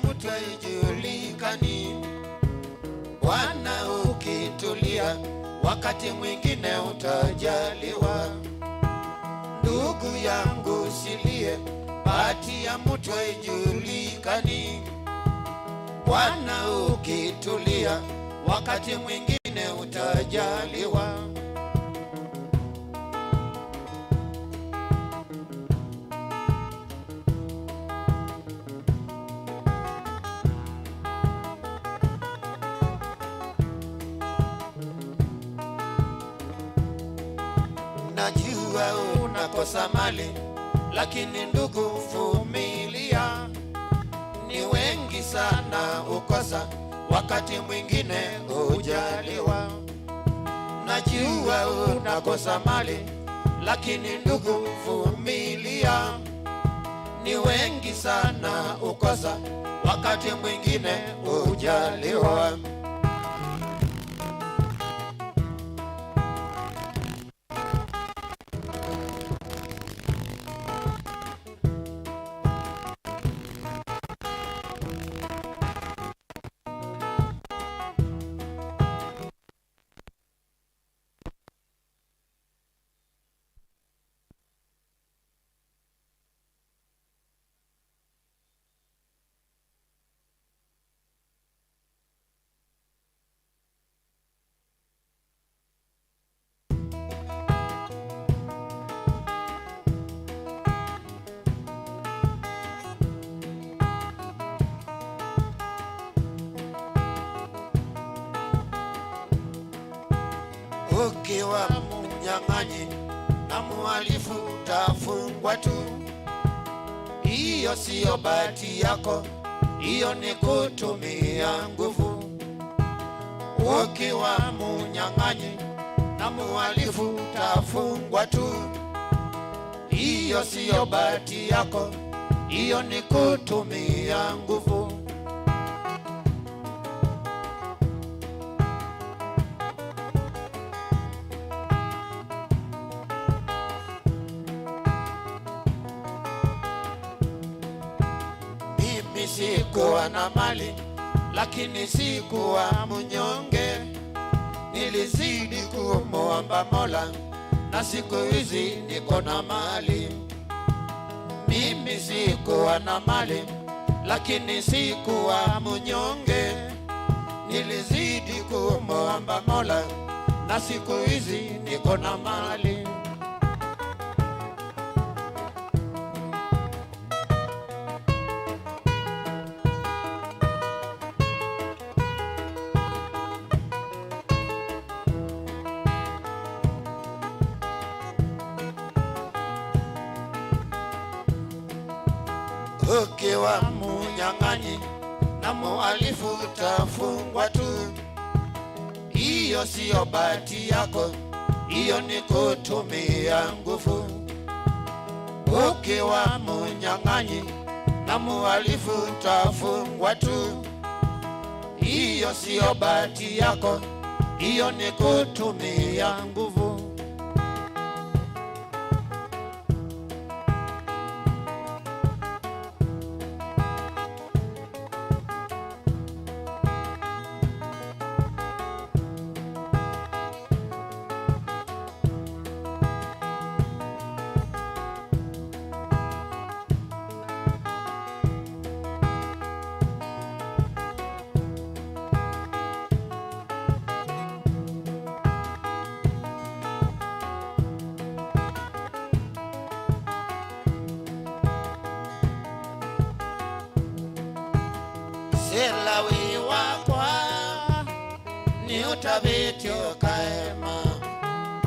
mtu haijulikani. Bwana ukitulia, wakati mwingine utajaliwa. Ndugu yangu usilie, bahati ya mtu haijulikani. Bwana ukitulia, wakati mwingine utajaliwa. Najua unakosa mali, lakini ndugu vumilia. Ni wengi sana ukosa, wakati mwingine hujaliwa. Najua unakosa mali, lakini ndugu vumilia. Ni wengi sana ukosa, wakati mwingine hujaliwa. Ukiwa mnyang'anyi na muhalifu utafungwa tu. Hiyo siyo bahati yako, hiyo ni kutumia nguvu. Ukiwa mnyang'anyi na muhalifu utafungwa tu. Hiyo siyo bahati yako, hiyo ni kutumia nguvu. Sikuwa na mali, lakini sikuwa mnyonge. Nilizidi kumuomba Mola, na siku hizi niko na mali. Mimi sikuwa na mali, lakini sikuwa mnyonge. Nilizidi kumuomba Mola, na siku hizi niko na mali. Ukiwa mnyang'anyi na muhalifu utafungwa tu. Hiyo siyo bahati yako, hiyo ni kutumia nguvu. Ukiwa mnyang'anyi na muhalifu utafungwa tu. Hiyo siyo bahati yako, hiyo ni kutumia nguvu. Selawi wakwa ni utabityo kaema.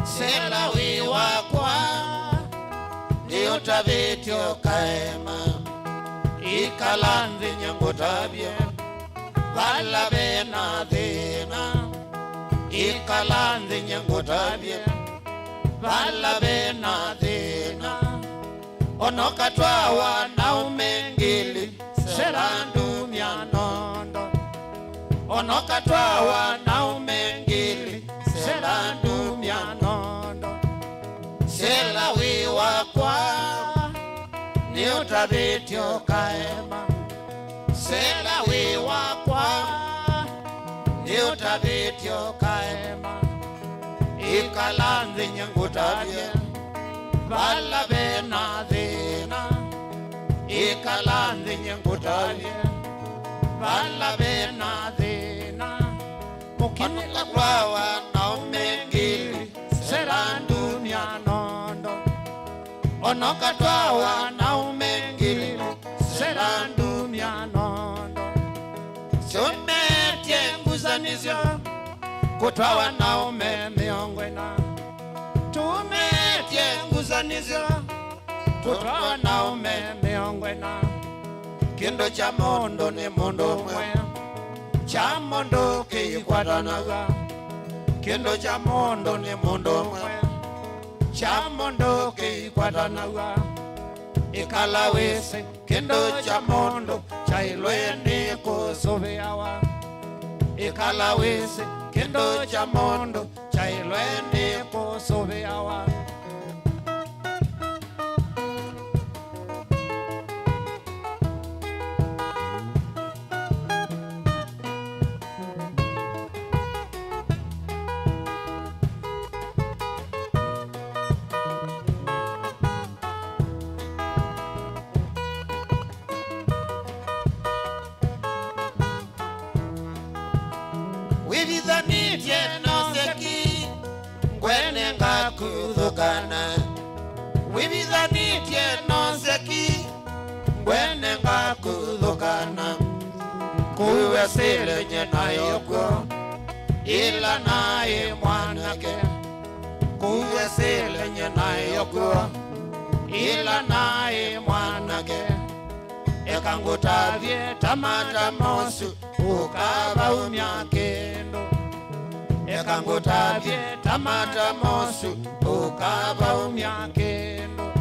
Selawi wakwa ni utabityo kaema. Ikalandhi nyangutabye vala bena dhina. Ikalandhi nyangutabye vala bena dhina. Onokatwa wanaume ngili selandu myanondo. Onokatwa wanaume ngili selandu myanondo. Selawi wakwa ni utabityo kaema. Selawi ngutabitio kaema ikalanzi nyengutabie vala bena dhina ikalanzi nyengutabie vala bena dhina mukinila kwa wanaumengili serandunia nondo onokatwa wanaumengili serandunia nondo sometie nguzanizyo kutwa wanaume miongwena tumetie nguzanizyo kutwa wanaume miongwena kindo cha mondo ni mondo mwe cha mondo kikwatanaga kindo cha mondo ni mondo mwe cha mondo kikwatanaga ikalawese kindo cha mondo cha ilweni kusuviawa ikalawese kindo cha mondo cha ilweni kusuviawa Wibizanitie noseki ngwene ngakudhukana Wibizanitie noseki ngwene ngakudhukana Kuwe sile nye nayoko ila nae mwanake Kuwe sile nye nayoko ila nae mwanake Ekangutavye tamata mosu ukava umyakendo Ekangutavye tamata mosu ukava umyakendo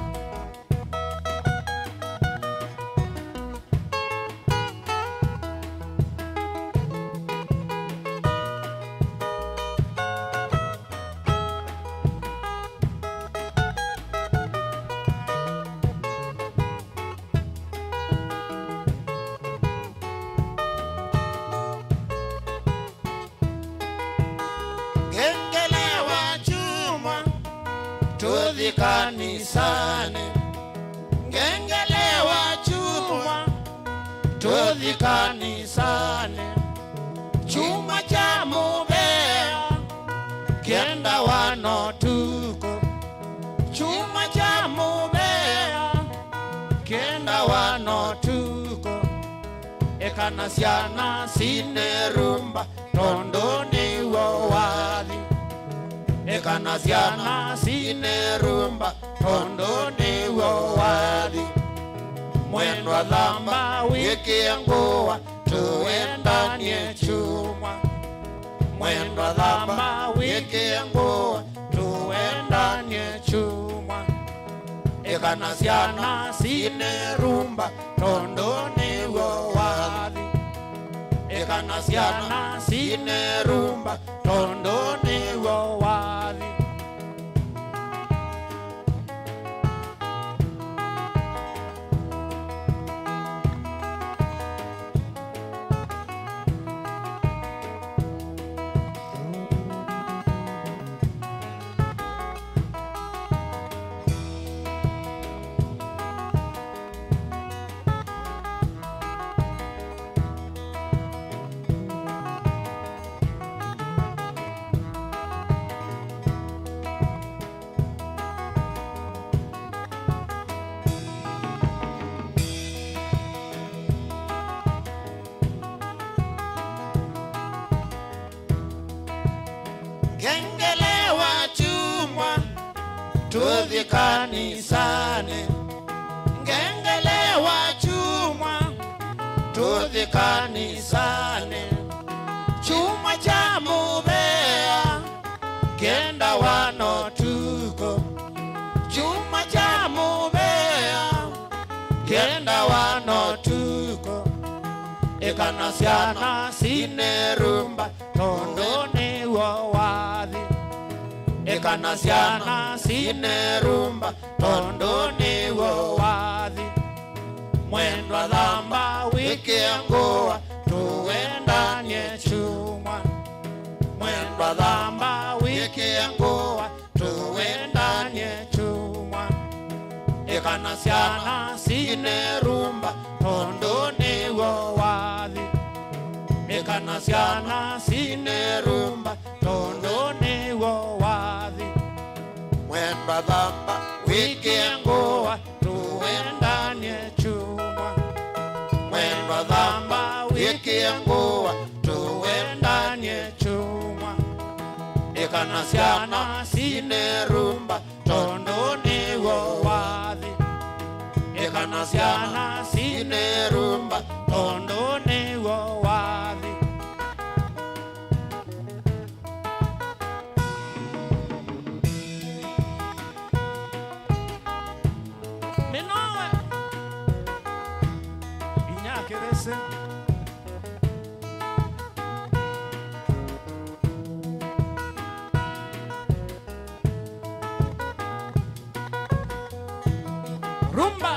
Tudhi kanisani ngengele wa chuma tudhi kanisani chuma cha mubea kienda wanotuko chuma cha mubea kienda wanotuko ekanasiana sinerumba tondoni wawadhi Ekanasiana sinerumba tondoni wawadhi Mwendwa dhamba wiki yanguwa tuendanie chumwa Mwendwa dhamba wiki yanguwa tuendanie chumwa Ekanasiana sinerumba tondoni wawadhi Ekanasiana sinerumba tondoni wawadhi Ngengele wa chumwa tudhi kanisani Ngengele wa chumwa tudhi kanisani Chuma cha mubea kienda wanotuko Chuma cha mubea kienda wanotuko Ekanasiana sinerumba tondoni wawadhi Ekanasiana sinerumba tondoni wawadhi Mwendwa dhamba wiki yanguwa tuendanie chumwa Ekana ciana cine rumba tondu niwo wathi. Ekana ciana cine rumba tondu niwo wathi. Mwendwa thamba wikie ngua tuendanie chuma. Mwendwa thamba wikie ngua tuendanie chuma. Ekana ciana cine rumba tondu niwo wathi. Ekana ciana cine rumba tondu niwo wathi. Minowe inyake bese rumba.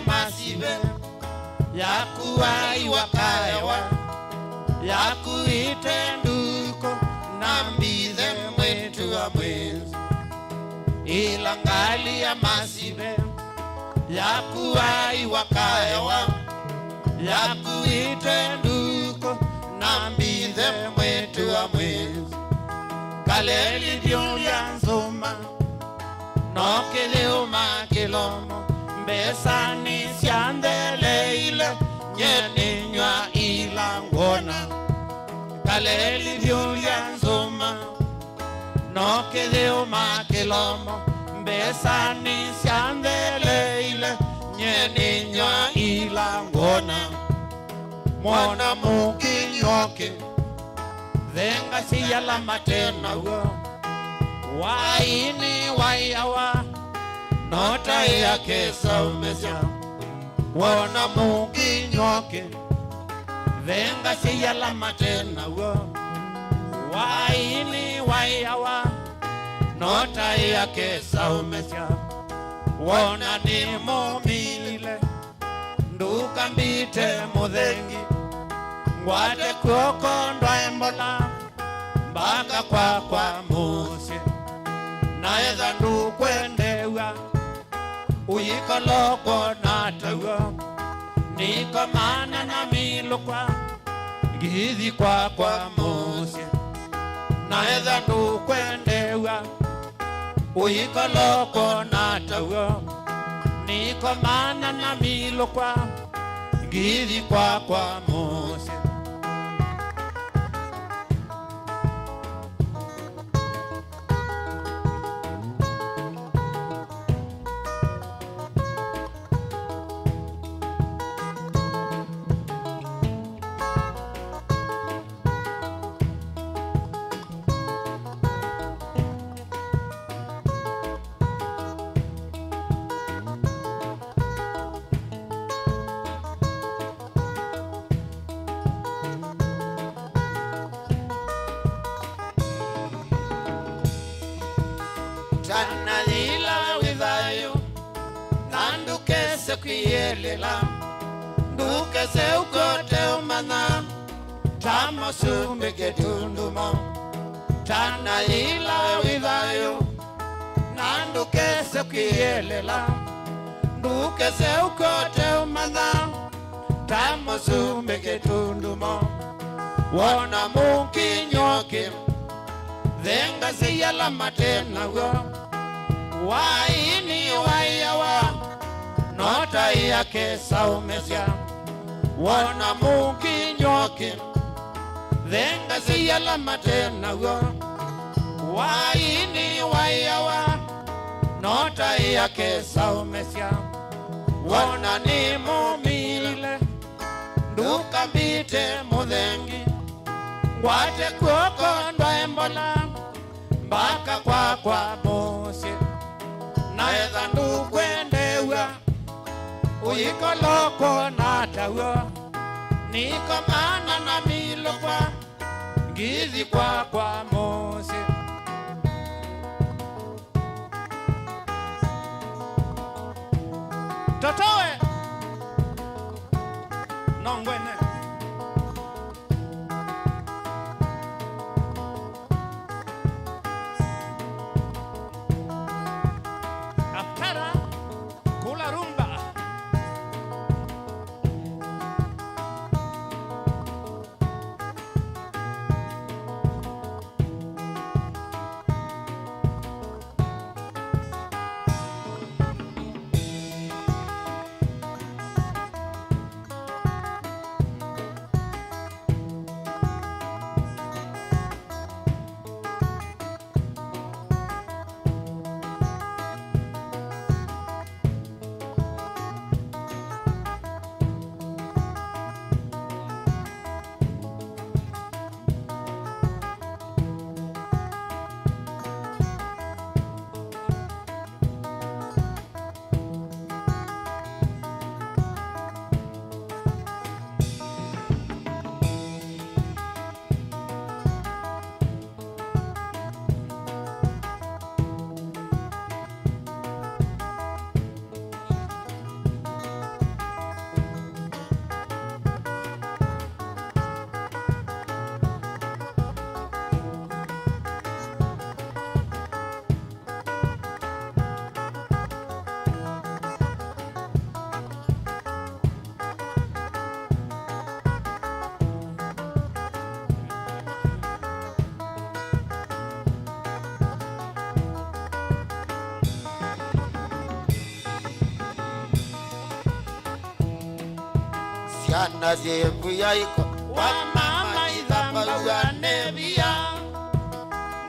Masive yakuwai wakaewa yakuite nduko na mbithe mwetu wa mwezi. Ilangali ya masive yakuwai wakaewa yakuite nduko na mbithe mwetu wa mwezi. Kaleli vyoya nzoma nokele umakilomo besani siandele ile nyeninywa ilangona. Kaleli vyoya nzoma nokele umakilomo besani siandele ile nyeninywa ilangona. Mwana mukinyoke venga siyala matena wo waini wayawa nota yake saumesha. Mwana mukinyoke venga siyala matena wo waini wayawa nota yake saumesha. Wona ni momile nduka mbite mudhengi ngwate koko ndwaembola mbaka kwa musi. Naeza ndukwendewa uyikoloko natawa niko mana na milokwa githi kwa musi. Naeza ndukwendewa uyikoloko natawa niko mana na milokwa githi kwa musi. Tanalila wivayo nandukese kuyelela ndukese ukote uma tamo sumbe ketundumo tana ila withayo nandu kese kielela ndukese ukote umadha tamo sumbe ketundumo wana mukinyoke dhenga ziyala matena go waini wayawa nota yake saumesya wana mukinyoke dhenga ziyala matena go waini wayawa nota yake saumesya wana ni mumile nduka mbite mudhengi ngwate kuoko ndwa embola mbaka kwa mose na edha ndukwendewa uyikoloko natawa niko mana na milo kwa ngizi kwa mose totowe nongwene apara kula rumba Yana zebu yaiko wa mama idhamba nebia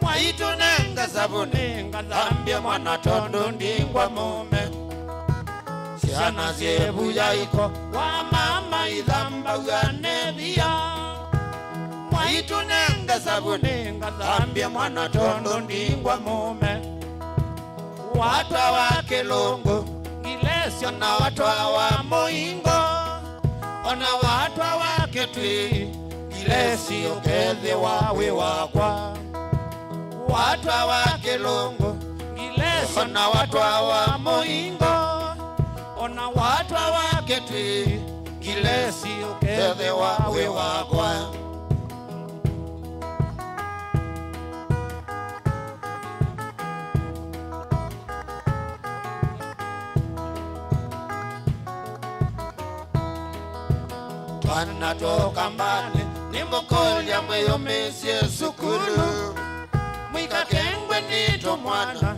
mwaitu nenga sabuni ngazambia mwana tondo ndingwa mume Yana zebu yaiko wa mama idhamba nebia mwaitu nenga sabuni ngazambia mwana tondo ndingwa mume watwa wa Kilungu Gilesio na watwa wa Muingo ona watwa wake twi Gilesio kethe wawe wakwa watwa wa Kilungu Gilesio na watwa wa Muingo ona watwa wake twi Gilesio kethe wawe wakwa Twana toka mbali ni mukolya mweyo mesye sukulu mwika kengwe nito mwana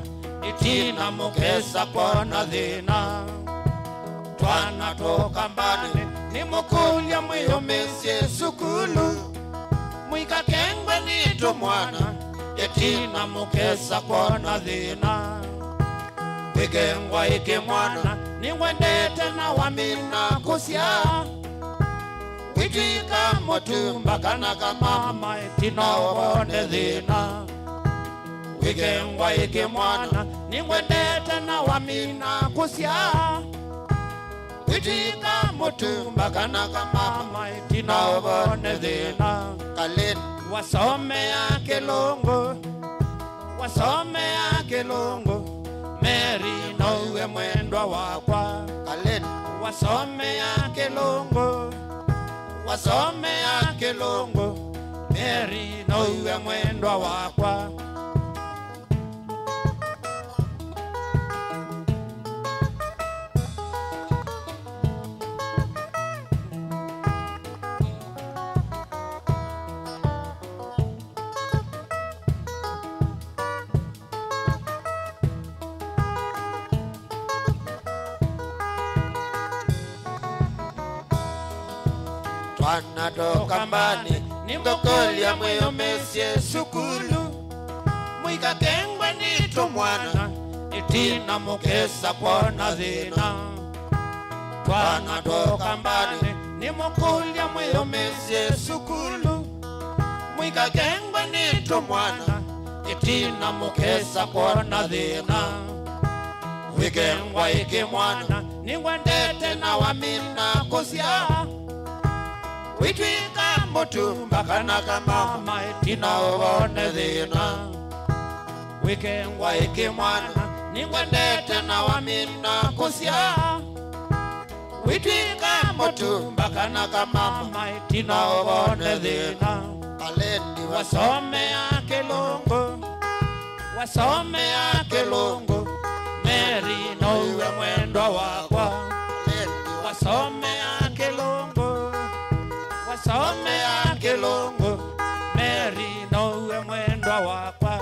itina mukesa kona dhina twana toka mbali ni mukulya mweyo mesye sukulu mwika kengwe nito mwana itina mukesa kona dhina wikengwa iki mwana ni wendete na wamina kusya witika motumba kana kamama itina wone dhina wikengwa iki mwana ni wendete na wamina kusya witika motumba kana kamama itina wone dhina Kalin wasomea Kilungu Mary nowe mwendwa wakwa Kalin wasomea Kilungu Mary noiwe mwendwa wakwa. Twanatoka mbali nimgokolia mweyo mesie sukulu Mwika kengwe nito mwana itina mukesa pona zina. Twanatoka mbali nimukulia mweyo mesie sukulu Mwika kengwe nito mwana itina mukesa pona zina. Wikengwa iki mwana ningwendete na wamina kusya Witwika mutumba kanaka mama itina ubone zina. Wikengwa iki mwana ningwendete na wamina kusya Witwika mutumba kanaka mama itina ubone zina. Alendi Wasomea Kilungu, wasomea Kilungu Mary noiwe mwendwa wakwa. Wasomea Kilungu, wasomea Kilungu Mary noiwe mwendwa wakwa.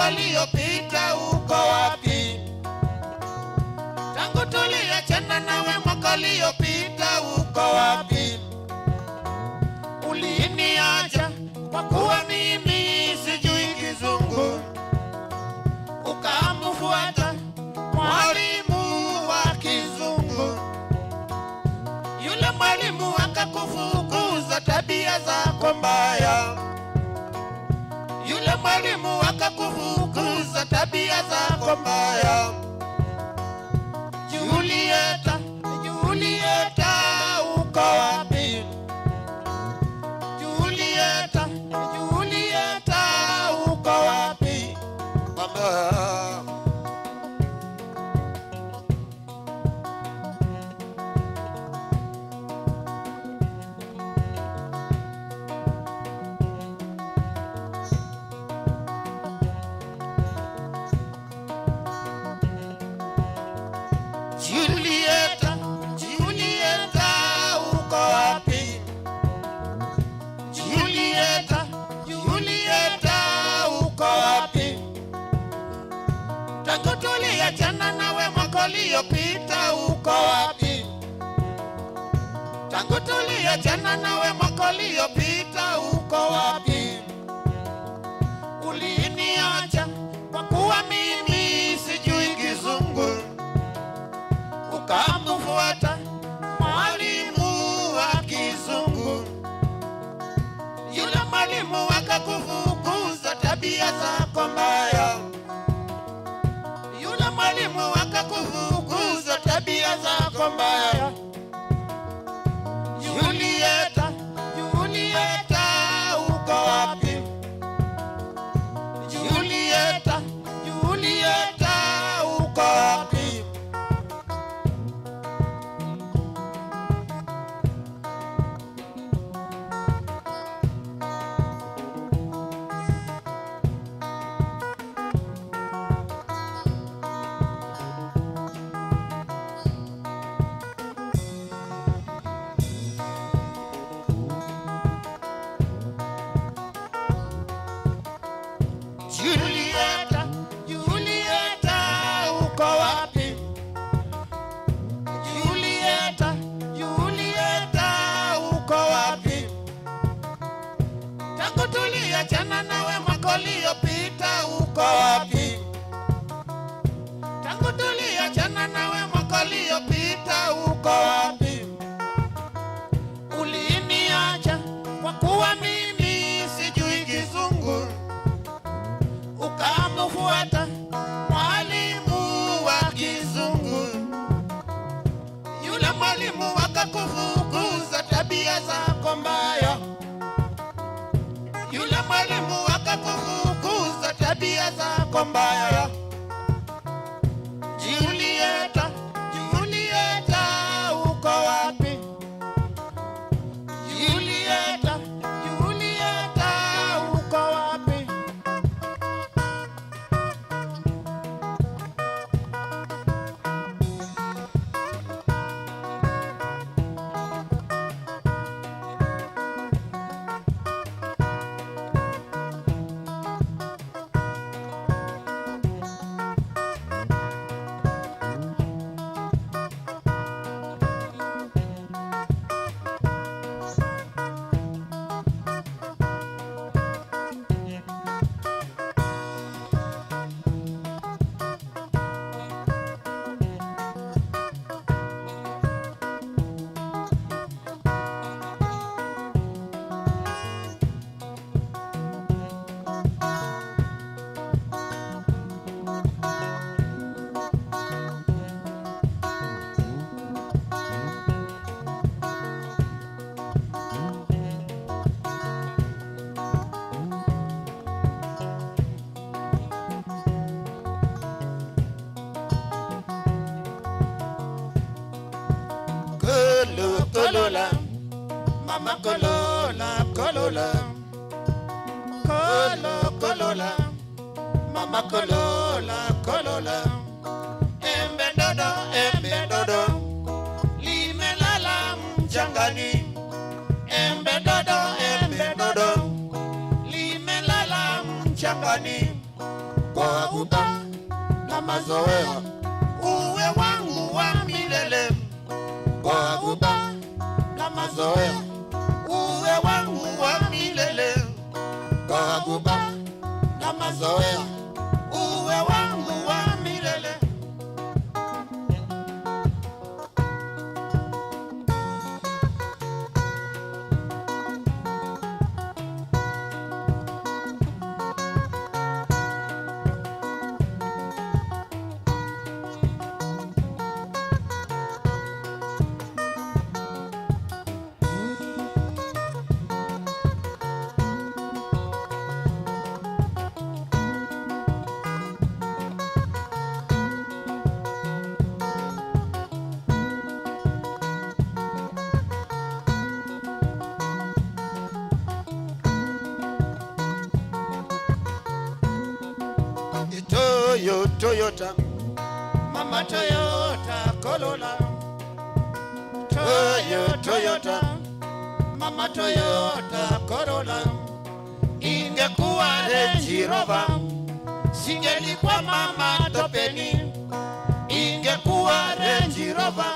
Uliopita uko wapi? Tangu tuliachana nawe mwaka uliopita uko wapi? Uliniacha kwa kuwa mimi sijui Kizungu, ukamfuata mwalimu wa Kizungu. Yule mwalimu akakufukuza tabia zako mbaya. tabia zako mbaya. Julieta, Julieta, uko wapi? Julieta, Julieta, uko wapi? Mama. Julieta, Julieta, uko wapi? Julieta, Julieta, uko wapi? Tangu tuliachana nawe mwaka uliopita, uko wapi? Tangu tuliachana nawe mwaka uliopita, uko wapi? Uliniacha kwa kuwa mimi sijui Kizungu, ukamfuata mwalimu wa Kizungu. Yule mwalimu akakufukuza tabia zako mbaya. Yule mwalimu akakufukuza tabia zako mbaya. Julieta, Julieta, uko wapi? Julieta, Julieta, uko wapi? Julieta, Julieta, uko wapi? Julieta, Julieta, uko wapi? Tangu tuliachana nawe mwaka uliopita, uko wapi? Tangu tuliachana nawe mwaka uliopita, uko wapi? Uliniacha kwa kuwa mimi sijui Kizungu, ukamfuata mwalimu wa Kizungu. Yule mwalimu akakufukuza tabia zako mbaya. Yule mwalimu akakufukuza tabia zako mbaya. Julieta, Julieta, uko wapi? Julieta, Julieta, uko wapi? Kolola, mama kolola, kolola, kolola, mama kolola, kolola. Embe dodo, limelala mchangani. Embe dodo, limelala mchangani. Kwa uba na mazoea, uwe wangu wa milele. Kwa uba na mazoea, uwe wangu wa milele. Kwa uba na mazoea, uwe wangu wa milele. Toyota, Mama Toyota Corolla, Toyota, Mama Toyota Corolla. ingekuwa Range Rover, singelikuwa mama topeni. ingekuwa Range Rover,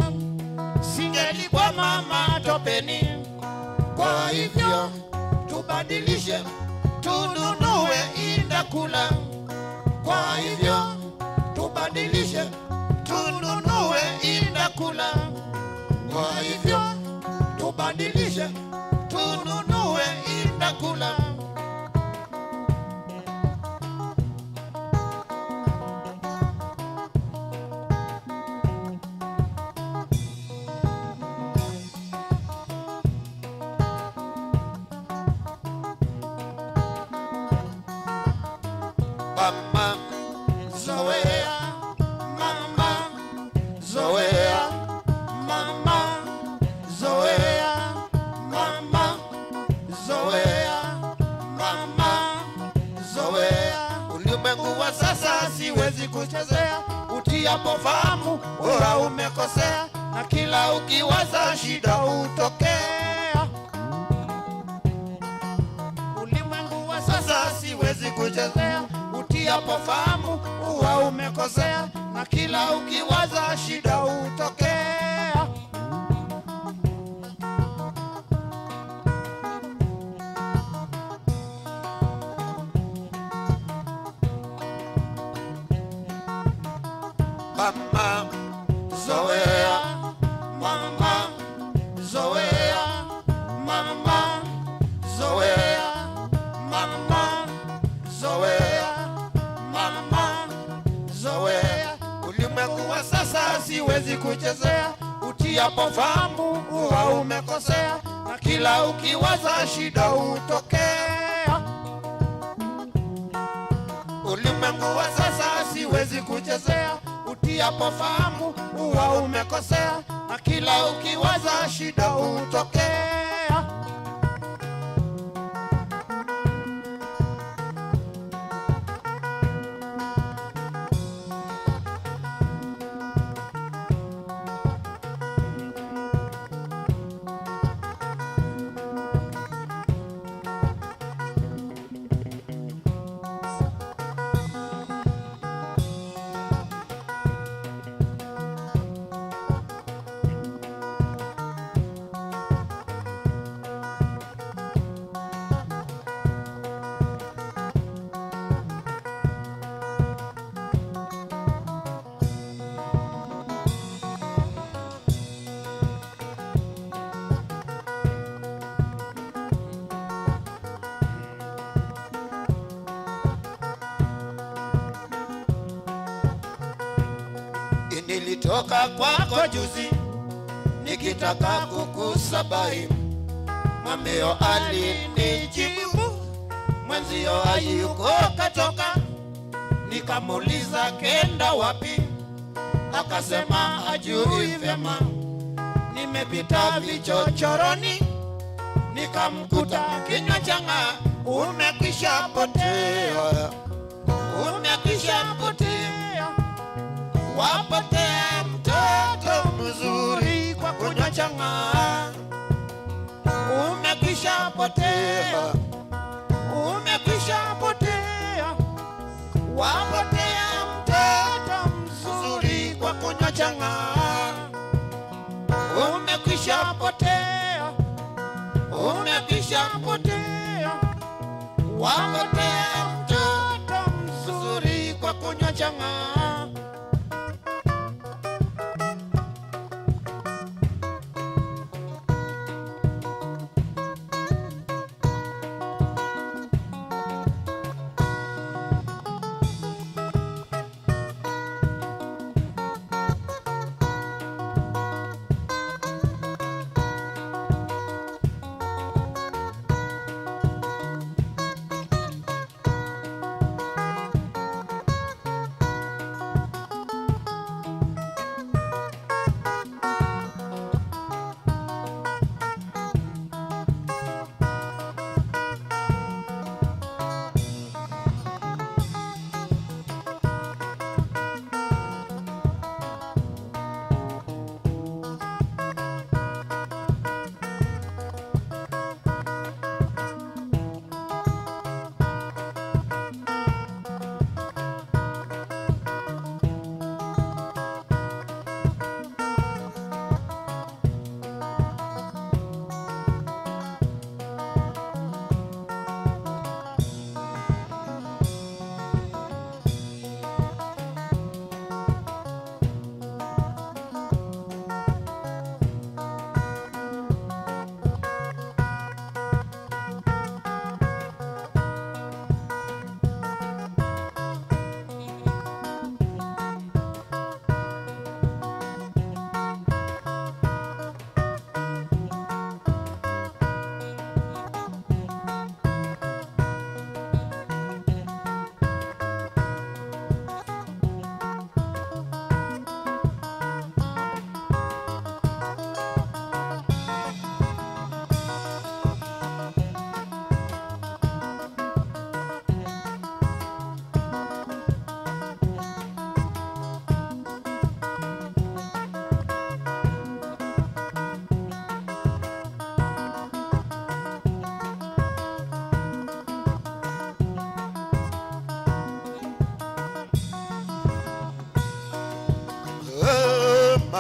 singelikuwa mama topeni. kwa hivyo Tubadilishe, tununue indakula. Kwa hivyo tubadilishe, tununue indakula. Kwa hivyo tubadilishe, tununue indakula. mama Zoea, mama, zoea, mama, zoea, mama, zoea, mama, zoea. ulimwengu wa sasa Siwezi kuchezea, utiapo fahamu huwa umekosea, na kila ukiwaza shida hutokea. Ulimwengu wa sasa siwezi kuchezea, utiapo fahamu huwa umekosea, na kila ukiwaza shida hutokea. mama Zoea, mama, zoea, mama, zoea, mama, zoea, mama, zoea. ulimwengu wa sasa Siwezi kuchezea, utiapo fahamu huwa umekosea, na kila ukiwaza shida hutokea. ulimwengu wa Sasa siwezi kuchezea, utiapo fahamu huwa umekosea, na kila ukiwaza shida hutokea. nilitoka kwako juzi nikitaka kukusabai, mameo alinijibu mwenzio hayuko katoka. Nikamuliza kenda wapi, akasema ajui vyema. Nimepita vichochoroni, nikamkuta kinywa changa umekwisha potea, umekwisha potea. Wapotea mtoto mzuri kwa kunywa changa, umekwisha potea, umekwisha potea. Wapotea mtoto mzuri kwa kunywa changa, umekwisha potea, umekwisha potea. Wapotea mtoto mzuri kwa kunywa changa.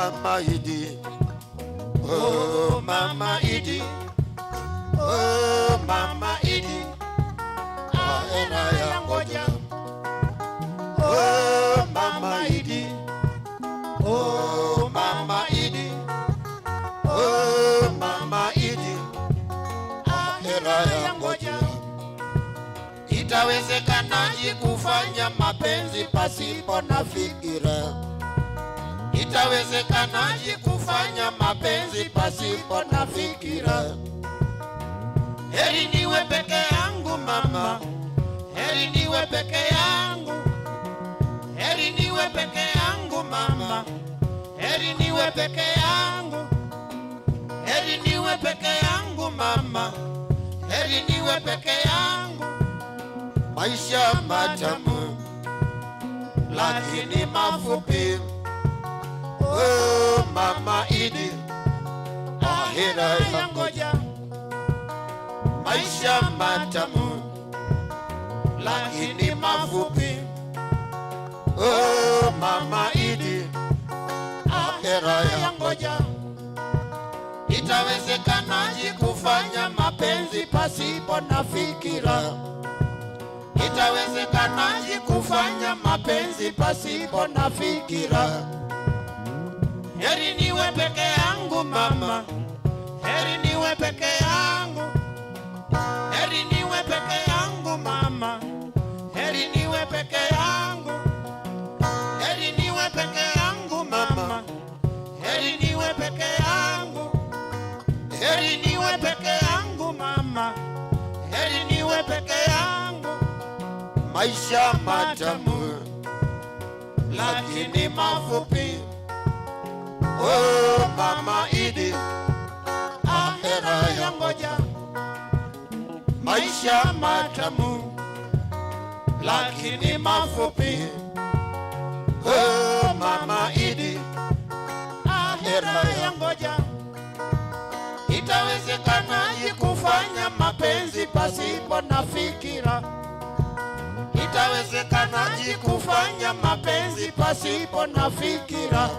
Mama Idi, oh Mama Idi, oh Mama Idi, ahera ya ngoja. Oh Mama Idi, oh Mama Idi, oh Mama Idi, ahera ya ngoja. Itawezekanaje kufanya mapenzi pasipo na fikira? Itawezekanaje kufanya mapenzi pasipo na fikira? Heri niwe peke yangu mama, heri niwe peke yangu, heri niwe peke yangu mama, heri niwe peke yangu, heri niwe peke yangu mama, heri niwe peke yangu. Maisha matamu lakini mafupi. Oh Mama Idi, ahera ya ngoja. Maisha matamu lakini mafupi. Oh Mama Idi, ahera ya ngoja. Itawezekanaje kufanya mapenzi pasipo na fikira? Itawezekanaje kufanya mapenzi pasipo na fikira? Heri niwe peke yangu mama, heri niwe peke yangu, heri niwe peke yangu mama, heri niwe peke yangu, heri niwe peke yangu mama, heri niwe peke yangu, heri niwe peke yangu mama, heri niwe peke yangu. Maisha matamu lakini mafupi. Oh Mama Idi, ahera ya ngoja. Maisha matamu lakini mafupi. Oh Mama Idi, ahera ya ngoja. Itawezekanaje kufanya mapenzi pasipo na fikira? Itawezekanaje kufanya mapenzi pasipo na fikira?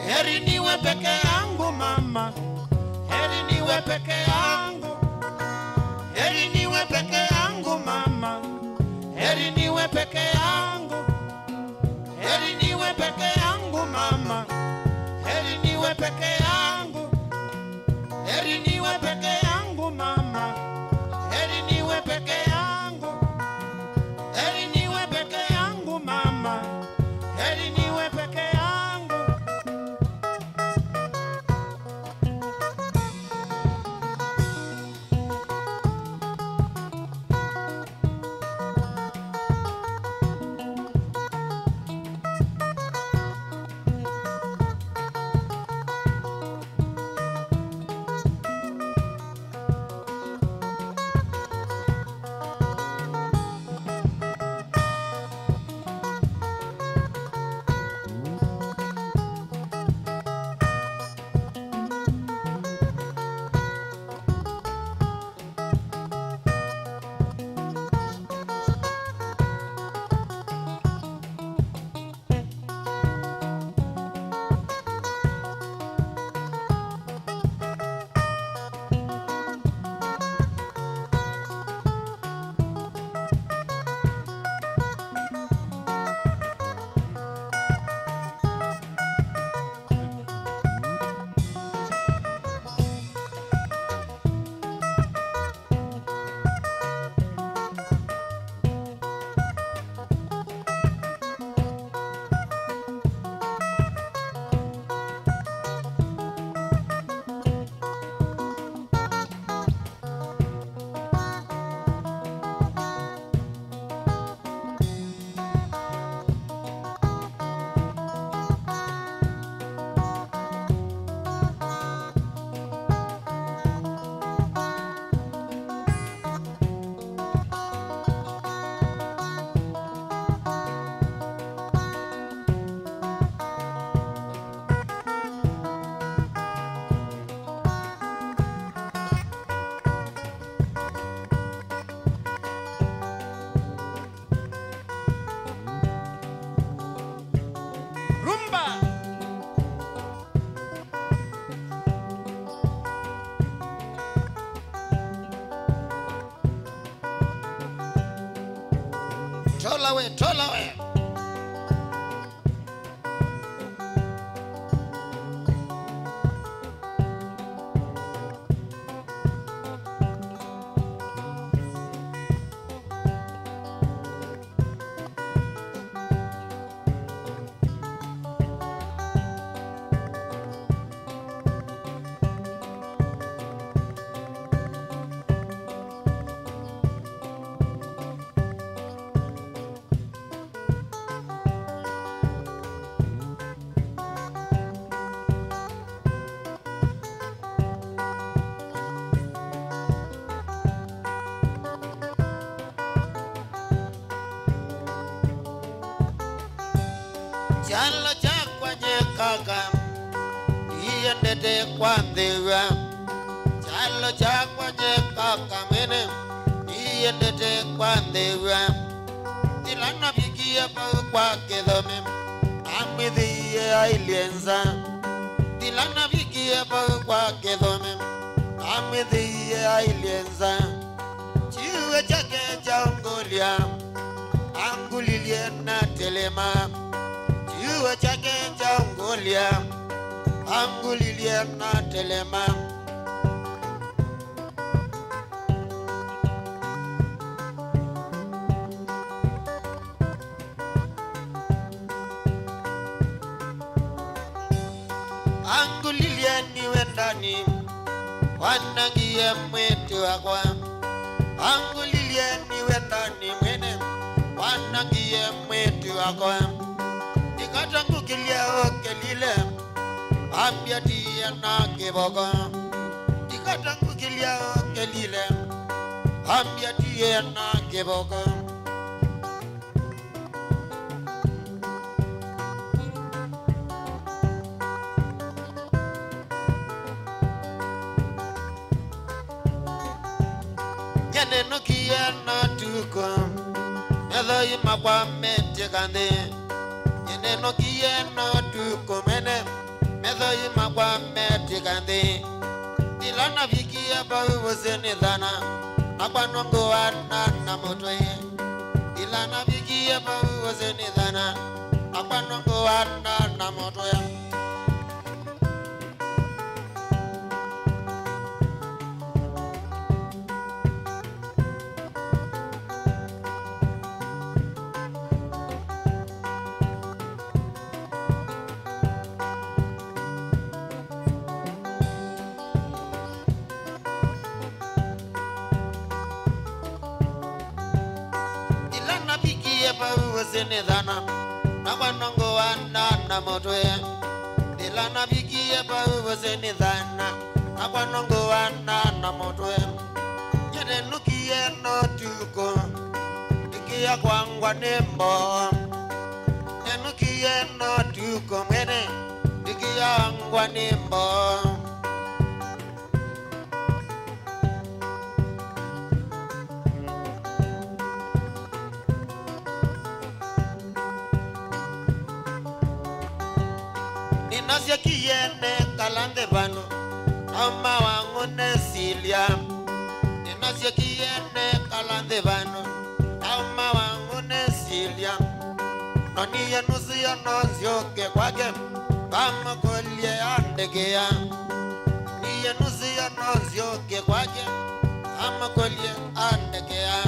Heri niwe peke yangu mama, heri niwe peke yangu, heri niwe peke yangu mama, heri niwe peke yangu, heri niwe peke yangu mama, heri niwe peke yangu, heri niwe peke yangu mama, heri niwe peke yangu, heri niwe peke yangu mama, heri niwe peke yangu. tola we, tola we. Chalo chakwa nyekaka iendete kwa ndewa. Chalo chakwa nyekaka mene iendete kwa ndewa. Tilana vikia pa kwa kedome amwithie ailienza. Tilana vikia pa kwa kedome amwithie ailienza. Chiwe chake cha ongolia angulilie na telema. Chiwe chake cha ongolia angulilie na telema. Angulilie niwe ndani wanangie mwetu wakwa. Angulilie niwe ndani mwene wanangie mwetu wakwa. Ikatangukilia okelile ambia tiye na kiboko. Ikatangukilia okelile ambia tiye na kiboko. Neno kiena tuko Medo ima kwa mete kande. Neno kiena tuko mene Medo ima kwa mete kande. Dilana vikia pa uwezeni dhana Nakwa nongo wana na motwe. Dilana vikia pa uwezeni dhana Nakwa nongo wana na motwe. Sene dhana Nakwa nongo wana na motwe. Dilana vikia pa sene dhana Nakwa nongo wana na motwe. Yene nukie no tuko Ikia kwangwa nembo. Nenukie no tuko mene Ikia kwangwa nembo. Nasia kiene kalande bano Ama wangu nesilia. Nasia kiene kalande bano Ama wangu nesilia. Noni ya nusi ya nozioke kwake Kama kolye andegea. Ni ya nusi ya nozioke kwake Kama kolye andegea.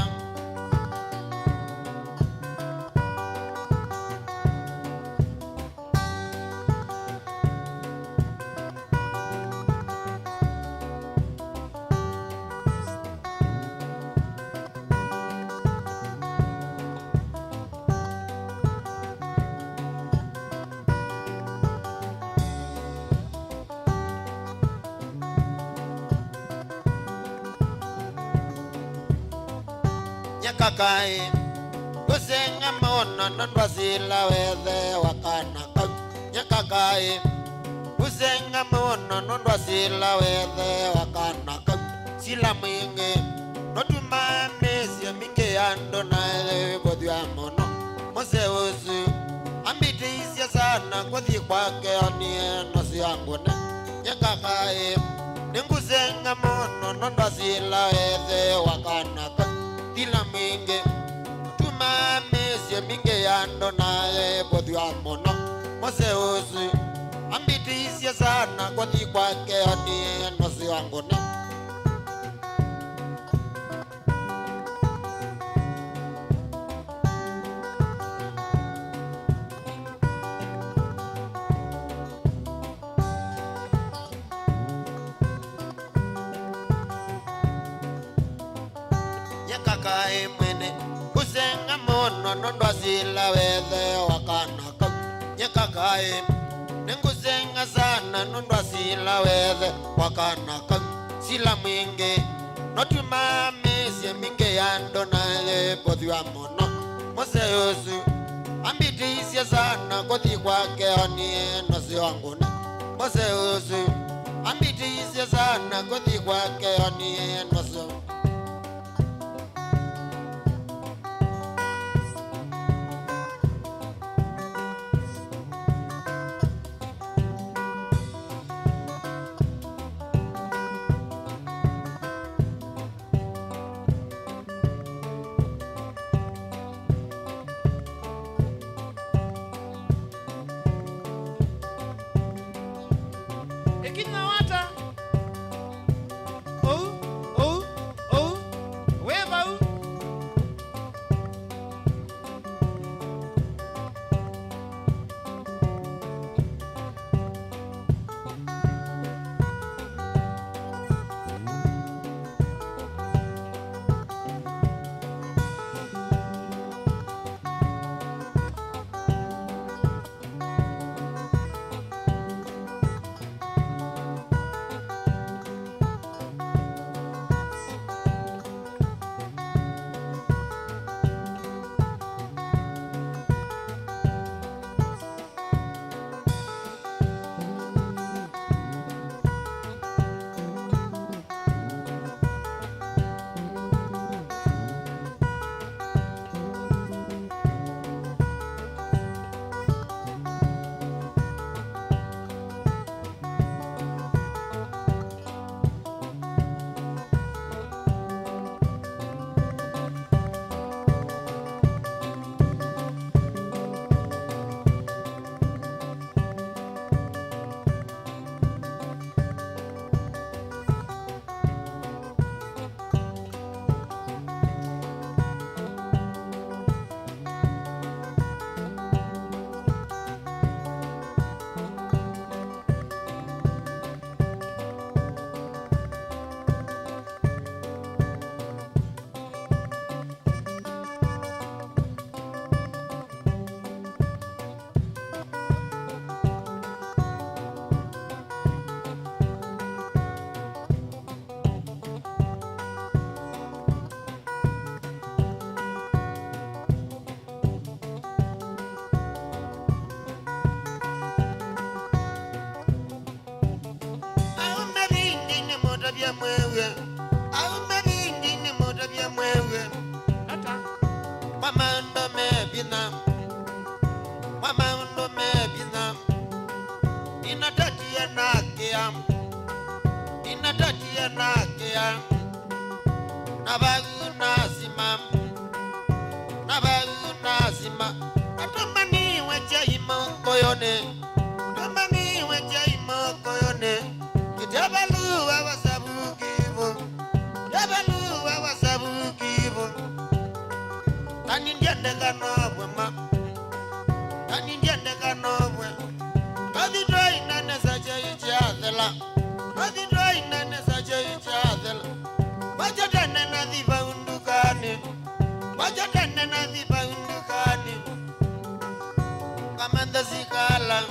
Nyakakai Kusenga maona nandwasila wethe wakanaka. Nyakakai Kusenga maona nandwasila wethe wakanaka. Sila mwingi Notuma mesia mingi ando na kodhia mono. Mose usu Ambiti isya sana kwa kwake onie nosi angune. Nyakakai Ningusenga maona nandwasila wethe wakanaka. Dila mingi Tuma minge yando naye bodhwa mono mose usi ambitisia sana kothi kwake ani nosi wangu ne Kai mwene kusenga mono nondwa sila wethe wakanaka Nyekakai nengusenga sana nondwa sila wethe wakanaka Sila mwingi notumamisye minge yando naye bodhwa mono mose usu ambitisye sana kothi kwake anie nosi wangu ne mose usu ambitisye sana kothi kwake anie nosi wangu mwewe au mabindi ni moto bya mwewe ata mama ndo mebina inatatia nakia nabagu nasima atomani wecha imo koyone kitabalu wasabu kivu tani ndiende kanobwe kathi droi nane sache ichathela wajatane na dhiba undukani kamanda zikala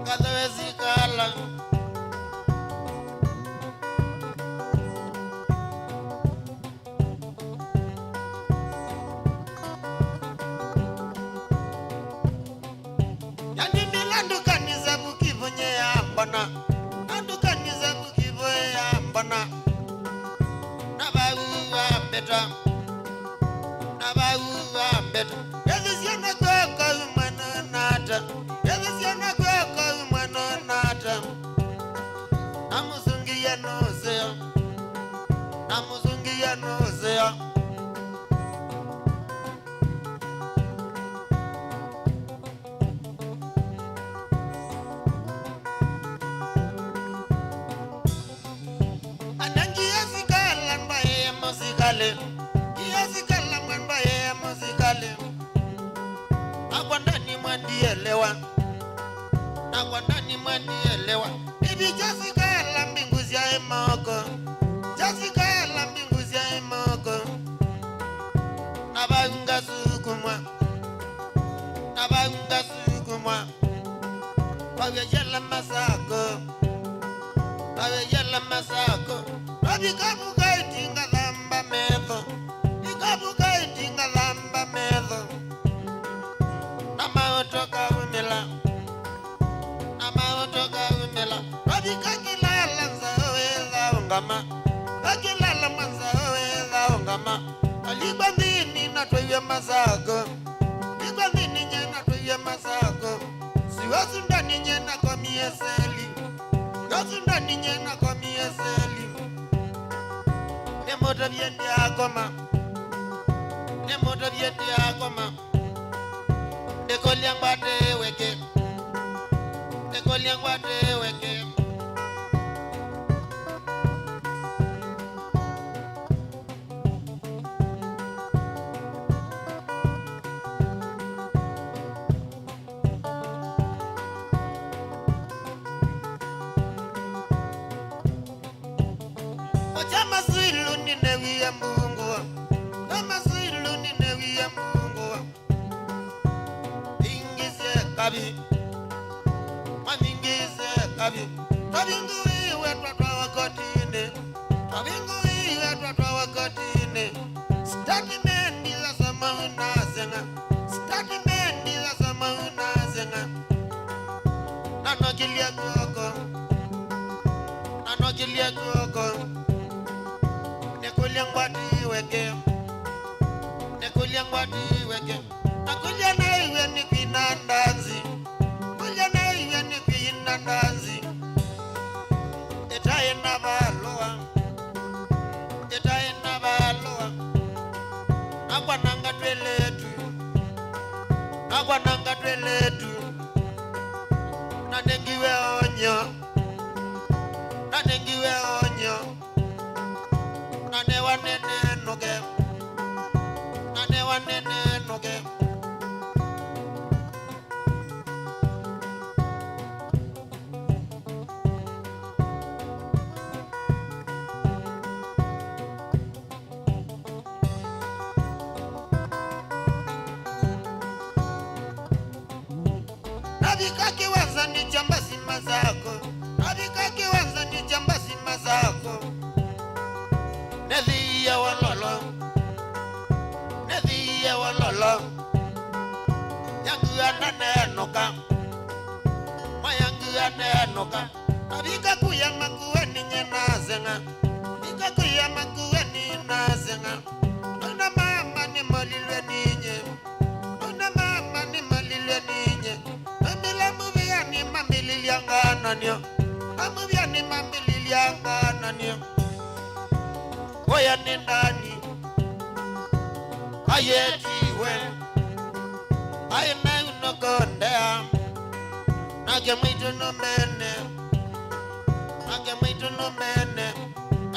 kadhawe zikala andukaniza bukivu nyeyambona nabawa beta yazisiana kwaka umwana nata namusungia nozea musikale iyasikala mwamba ye musikale nakwandani mwandielewa nakwandani mwandielewa bibi jasikala mbingu zya emoko jasikala mbingu zya emoko nabanga sukumwa wawejala masako wabikabuka itinga lamba medho ikabuka itinga lamba medho namaotoka umela wabikakilala nzaweza ongama kakilala mwanzaweza ongama alikwandini natwewe masako likwandini nye natwewe masako siwasundani nye kwa mieseli gasundani nye kwa mieseli nemoto vyendi akoma dekoliangwate weke Tabinguiwe twatwa wakotine statement la sama unazenga nanokilia kuoko nekulia ngwati weke nakulia na iwe ni kwina ndazi etaenda baloa akwananga tweletu nanengiwe onyo nanewanenenoge Abikaki waza ni jamba sima zako Nedhiya walolo Yangu ananenoka Mayangu anenoka Abikakuya makuweni nye nazenga Abikakuya makuweni nazenga Una mama ni malilwe ninye mamililiangananio Oya ni ndani ayetiwe ayena unokondea nage mwitu no mene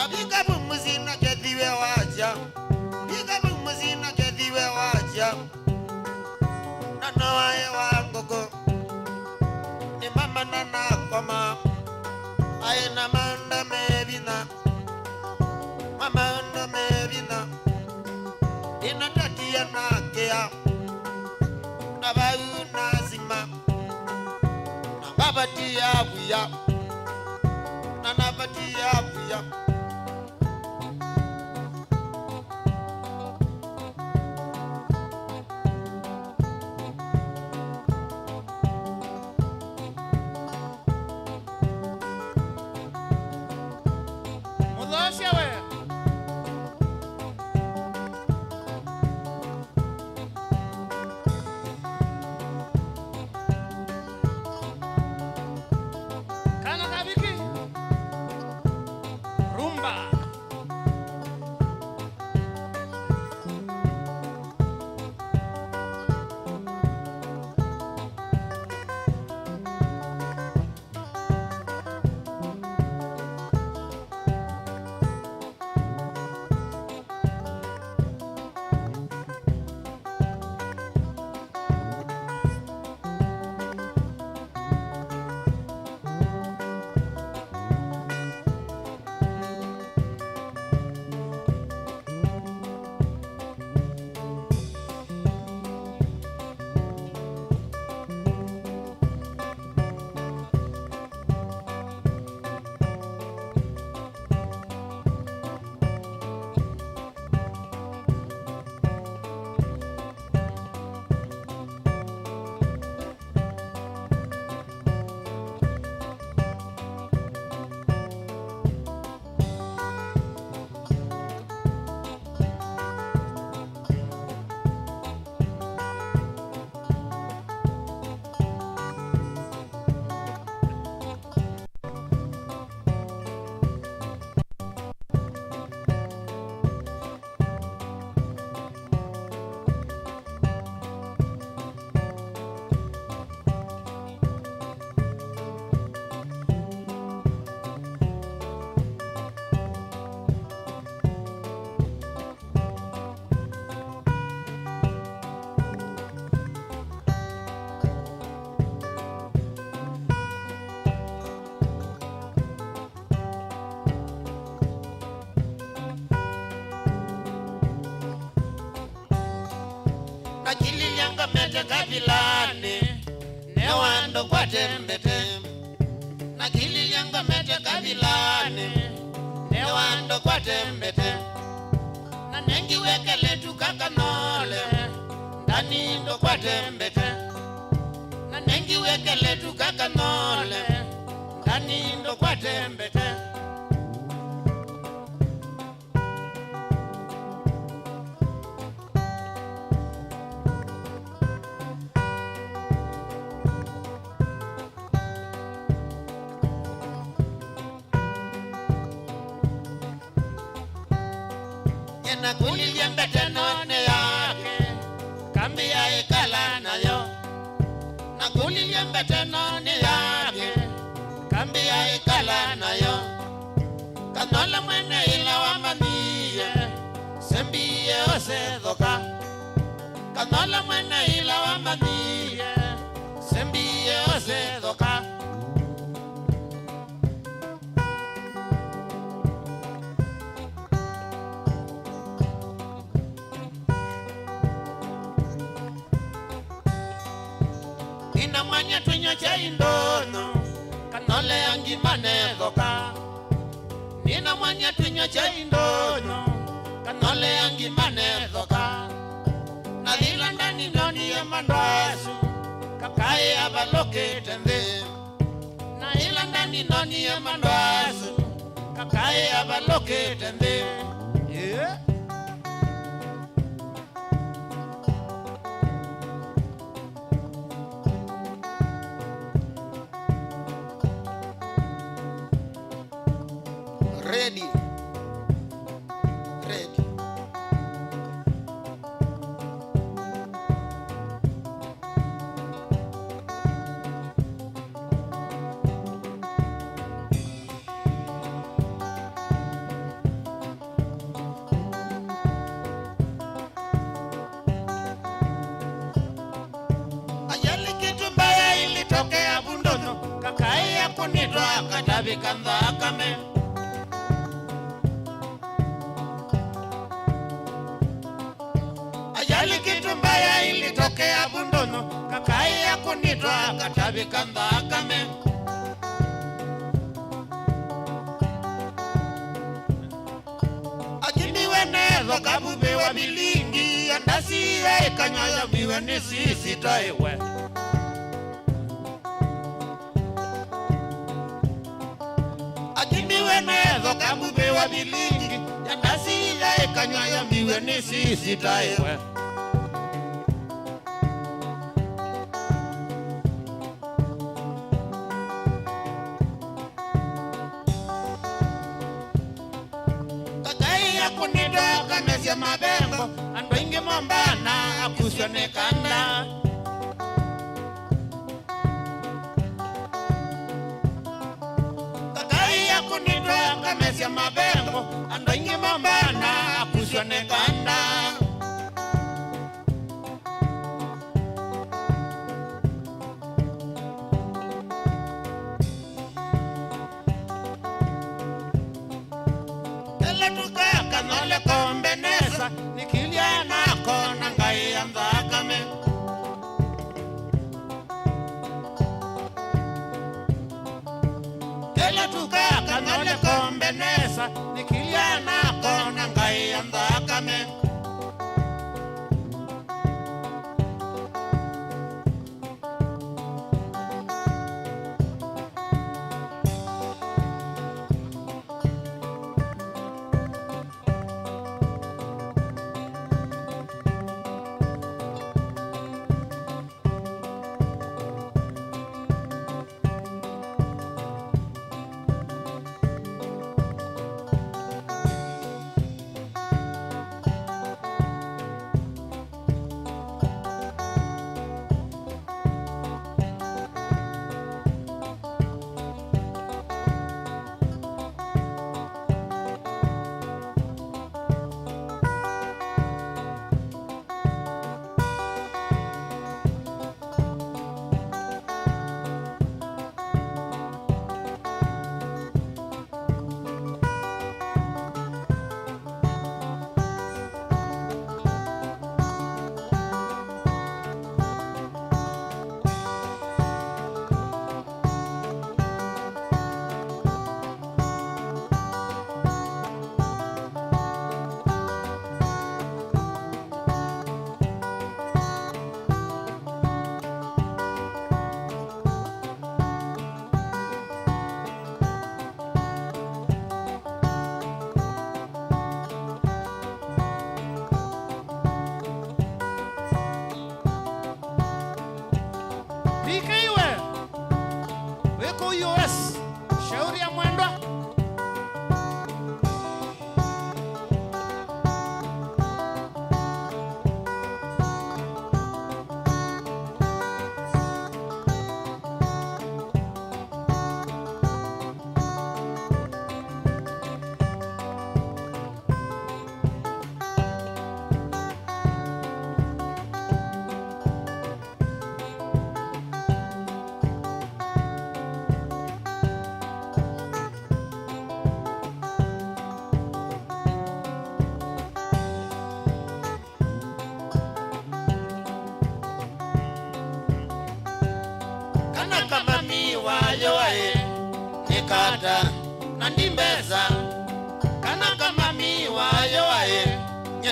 abika bumuzi nagethiwe waja nanoaye wangoko ni mama nanakoma ayena manda mebina inatatia nakea nabayu nazima nababatia buya Nakilianga mete kabilani newando kwa tembete. Nakilianga mete kabilani newando kwa tembete. Na nengi wekele tukakanole ndani ndo kwa tembete. Na nengi wekele tukakanole ndani ndo kwa tembete. Na kulianga tenone yake kambi ya ikala nayo. Na kulianga tenone yake kambi ya ikala nayo. Kanola mwene ila wa mamiye sembiye osedhoka. Kanola mwene ila wa mamiye sembiye osedhoka. Ina manya tunya cha indono kanole angi manedhoka. Nina manya tunya cha indono kanole angi manedhoka. Na hila ndani noni ya mandasu kakai abaloke tende. Na hila ndani noni ya mandasu kakai abaloke tende. Yeah. Ready. Ready. Ajali kitu mbaya ilitokea Bundono. Kakai ya kunitwa katabi kandha kame. Ajali kitu mbaya ilitokea Bundono. Kakai ya kunitwa katabi kandha kame. Akini wenezo kabube wa milingi. Andasi ya ikanyaya miwe ni sisi taiwe. Akini wenezo kabube wa milingi. Andasi ya ikanyaya miwe ni sisi taiwe. Kakai ya kunitwa kamesya mabengo. Ando ingi mombana akusone kanda. Kakai ya kunitwa kamesya mabengo. Ando ingi mombana akusone kanda. Ele tukaka nole kombenesa. Nikilia nako nangai andhakame. Ele tukaka nole kombenesa. Nikilia nako nangai andhakame. kana kama miwa yoe nikata na ndimbeza kana kama miwa yoe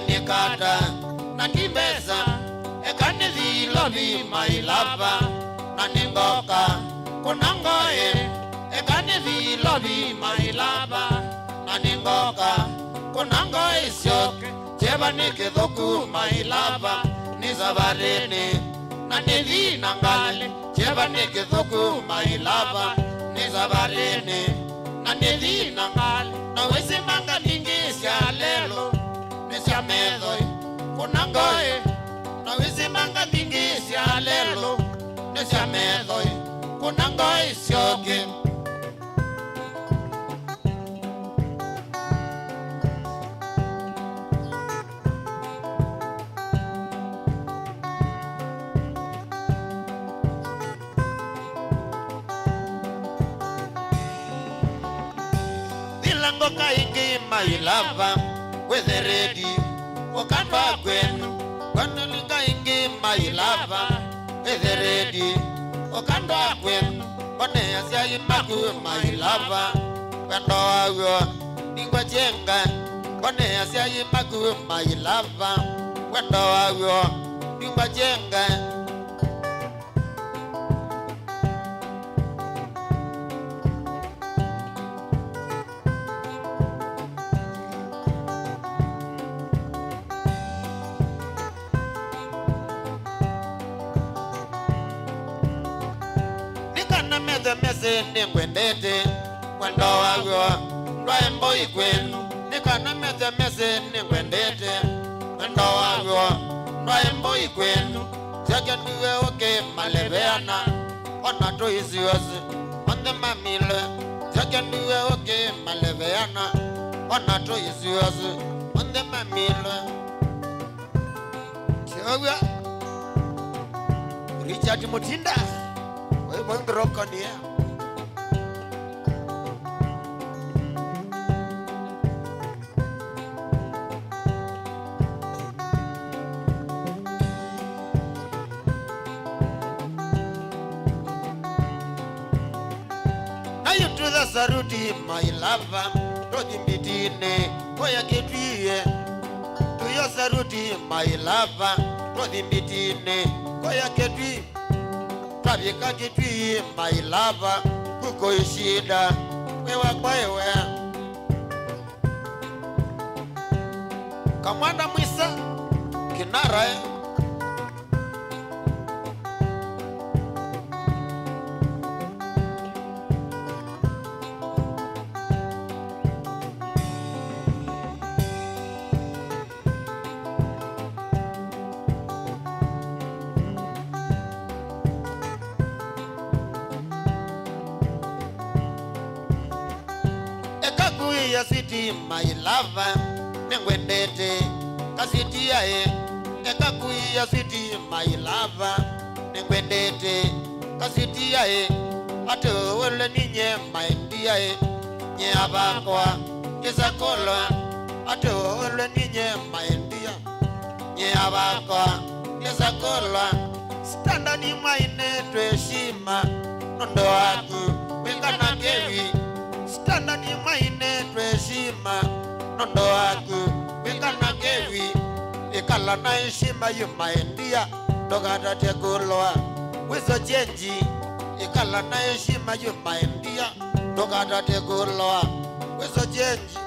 nikata na ndimbeza ekani zilobi mailava na ningoka kunangoe ekani zilobi mailava na ningoka kunangoe sioke jeba nikithoku mailava nizabarene na nidhina ngale jeba nikithoku mailava nizabarene na nidhina ngale na wezi manga ningisya lelo nisya medhoi kunangoe na wezi manga ningisya lelo nisya medhoi kunangoe sioke Ngoka ingi mailava with the ready wakamba kwenu wanalinga ingi mailava with the ready wakamba kwenu wane asya imagu mailava wendo ayo ningwa jenga wane asya imagu mailava wendo ayo ningwa jenga meze ningwendete wendo wagyo lwaembo ikwenu nikana meze ningwendete wendo wagyo lwaembo ikwenu zake ndiwe oke malebeana ona to isiyosi onde mamile zake ndiwe oke malebeana ona to isiyosi onde mamile Chogwa Richard Mutinda we bondroko niya Saruti my lover to dimbitine koya ketwiye to yo saruti my lover to dimbitine koya ketwi tabika ketwi my lover kuko ishida wewa kwewe kamanda mwisa kinara ya city my lover nengwendete kasiti yae ekakui ya city my lover nengwendete kasiti yae ato wole ninye my ndiae nye abakwa kisakola ato wole ninye my ndia nye abakwa kisakola standard maine tweshima nondo aku wengana kewi standard maine tweshima nondo aku wengana kewi ikala na heshima yumaendia dogata tegulwa wizo jenji ikala na heshima yumaendia dogata tegulwa wizo jenji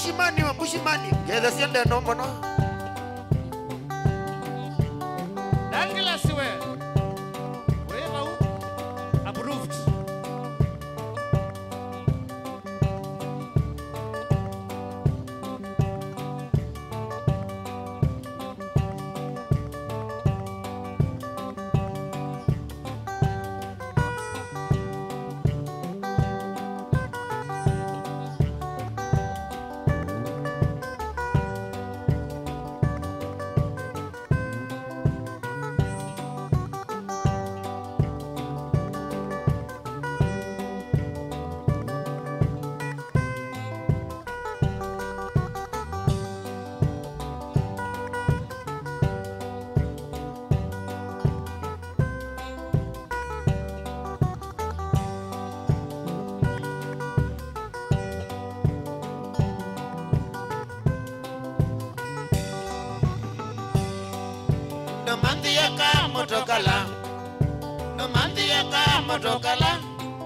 Mushimani gethe siende no mono Dangila siwe Wema u Approved Nomandiaka motokala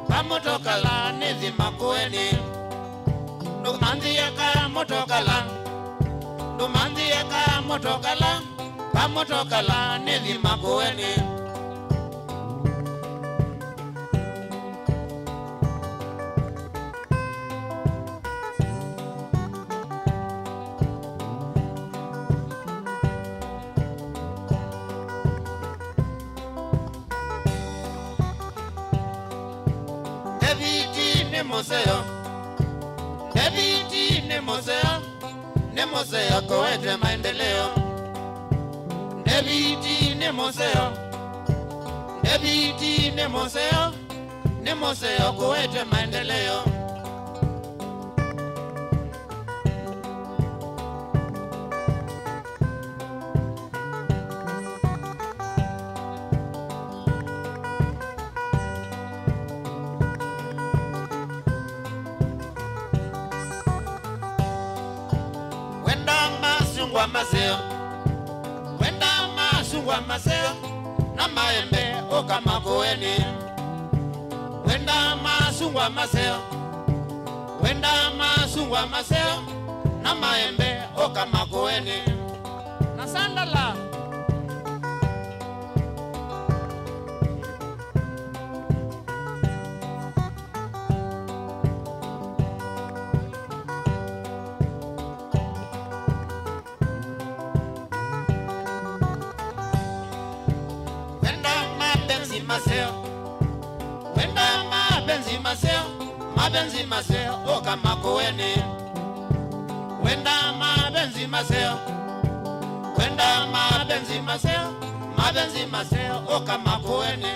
Pamotokala nithi makueni Nomandiaka motokala Pamotokala nithi makueni David ni museo kowete maendeleo David ni museo kowete maendeleo Maseo na maembe okamakueni Wenda masungwa maseo na maembe okamakueni na sandala Mabenzi maseo okamakueni Wenda mabenzi maseo okamakueni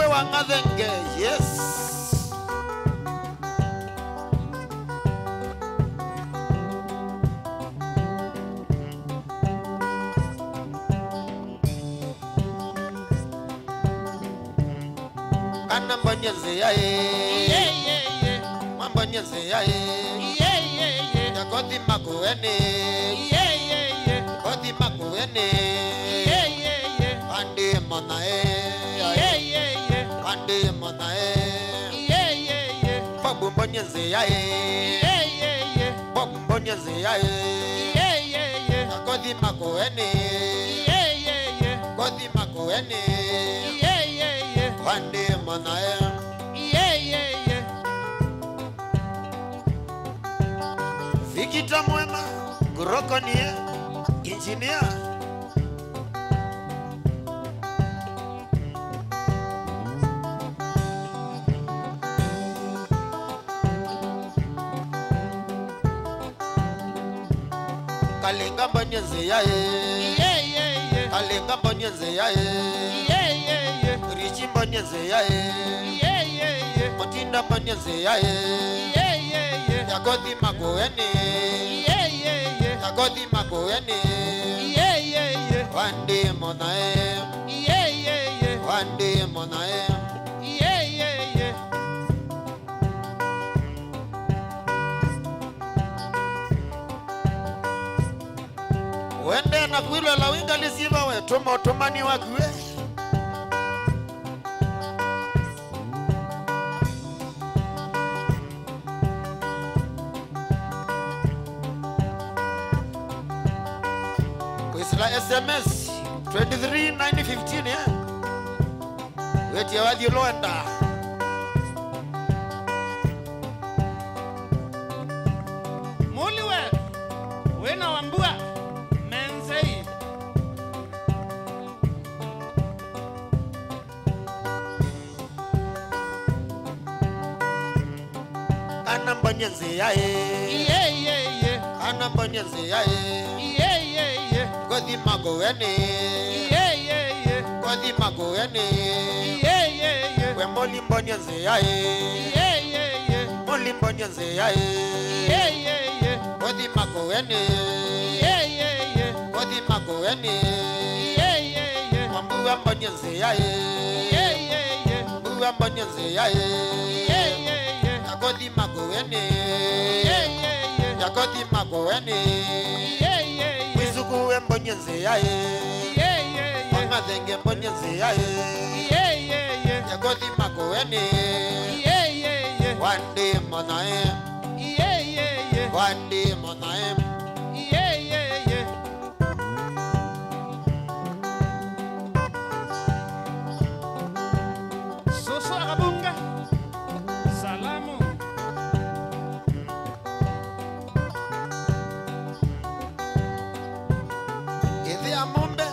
Wangathenge, yes. Kana mbonyeze yae, mbonyeze yae, yakoti makueni, koti makueni, andi monae. Ande monae Bobu mbonyeze yae Bobu mbonyeze yae Kodi makueni Kodi makueni Ande monae Fikita mwema Gurokonie Engineer Kalinga mbonyeze yae Kalinga mbonyeze yae Richi mbonyenze yae Motinda mbonyenze yae Yagodhi magoeni Yagodhi magoeni Wandi monae Wandi monae Wende na kuilo la winga lisiva we Tuma utumani wakwe Kuisila SMS 23-915 ya Weti ya wadhi uloenda Muliwe Wena wambua Menzei Kana mbonyenze yae Kana mbonyenze yae Godhi magoeni Godhi magoeni We moli mbonyenze yae Moli mbonyenze yae Godhi magoeni Godhi magoeni Wambuwa mbonyenze yae Wambuwa mbonyenze yae Yagodhi magoeni Yagodhi magoeni Wizuku we mbonyenze yae Wangadhenge mbonyenze yae Yagodhi magoeni Wandi monae Wandi monae Soso akabunga Salamu Ithi amumbe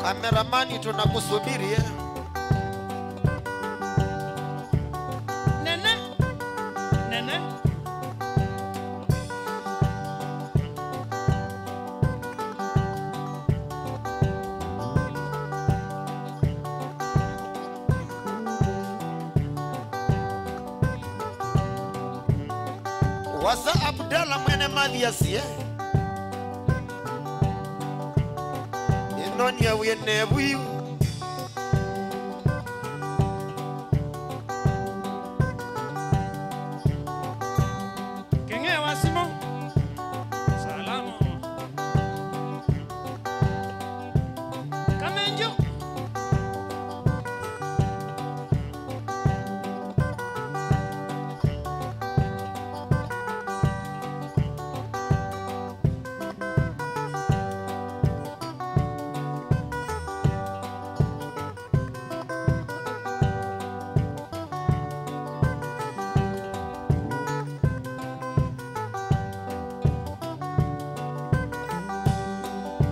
Kameramani tunakusubiri Nene Wasa Abdalla mwene Mathias Inonia wene buyu Kenge wasimo Salamu Kamenjo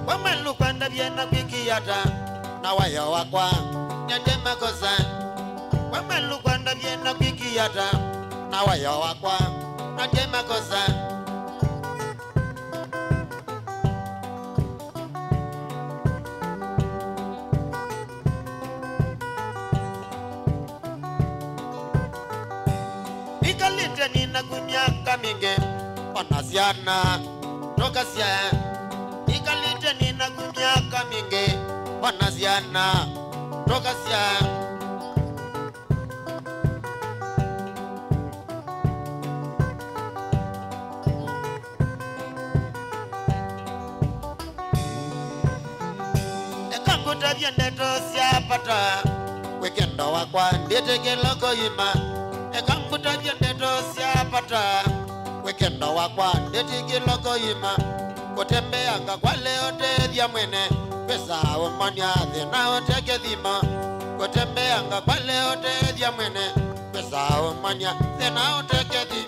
Wamelu kwenda biena kwikiyata Na waya wakwa Nyanje makosa Wamelu kwenda biena kwikiyata Na waya wakwa Nyanje makosa Nikalite nina kunyaka minge Onasiana Toka siya Nikalite nina kunyaka minge Onasiana Toka siya Ekanguta viendeto siya pata Wekendo wakwa ndete keloko ima Ekanguta viendeto siya pata Wekendo wakwa ndete keloko ima Kutembeanga kwa leo tethia mwene Pesa umania thina uteke thima Kutembeanga kwa leo tethia mwene Pesa umania thina uteke thima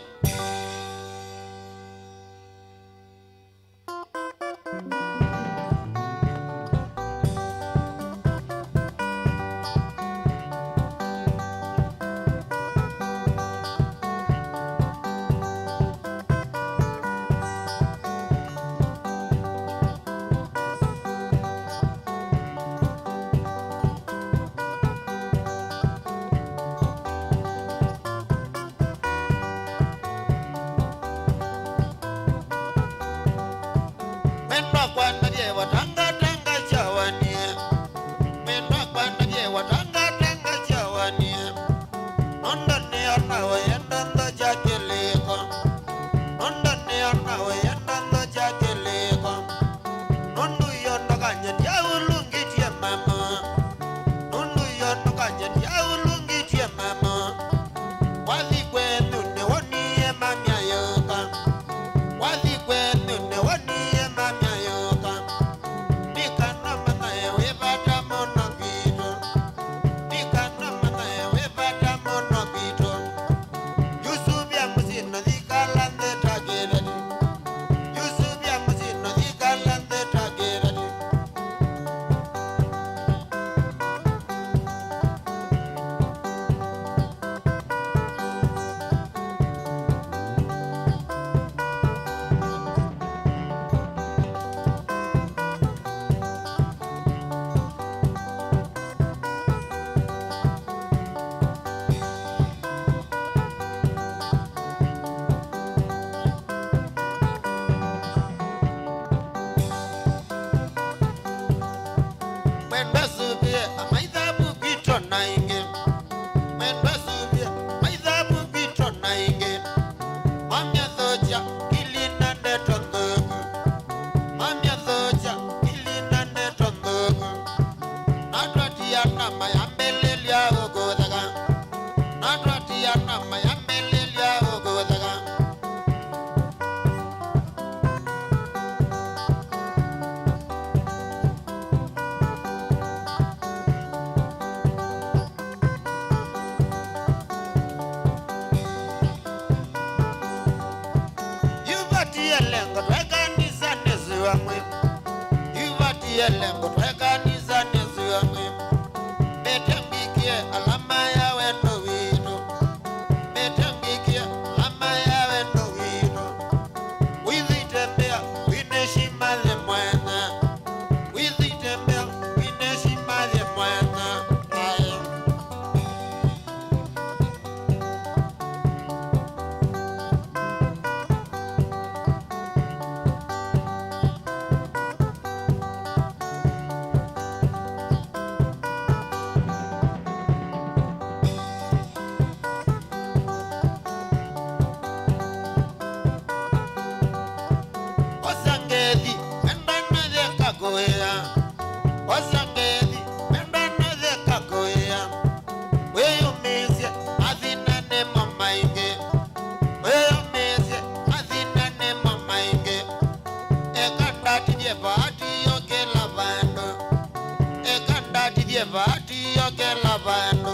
bahati yoke la bando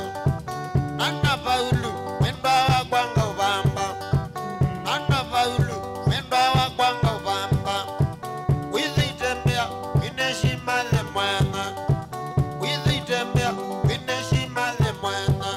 nana faulu mwenda wa kwanga ubamba nana faulu mwenda wa kwanga ubamba wizi tembea ineshima le mwana wizi tembea ineshima le mwana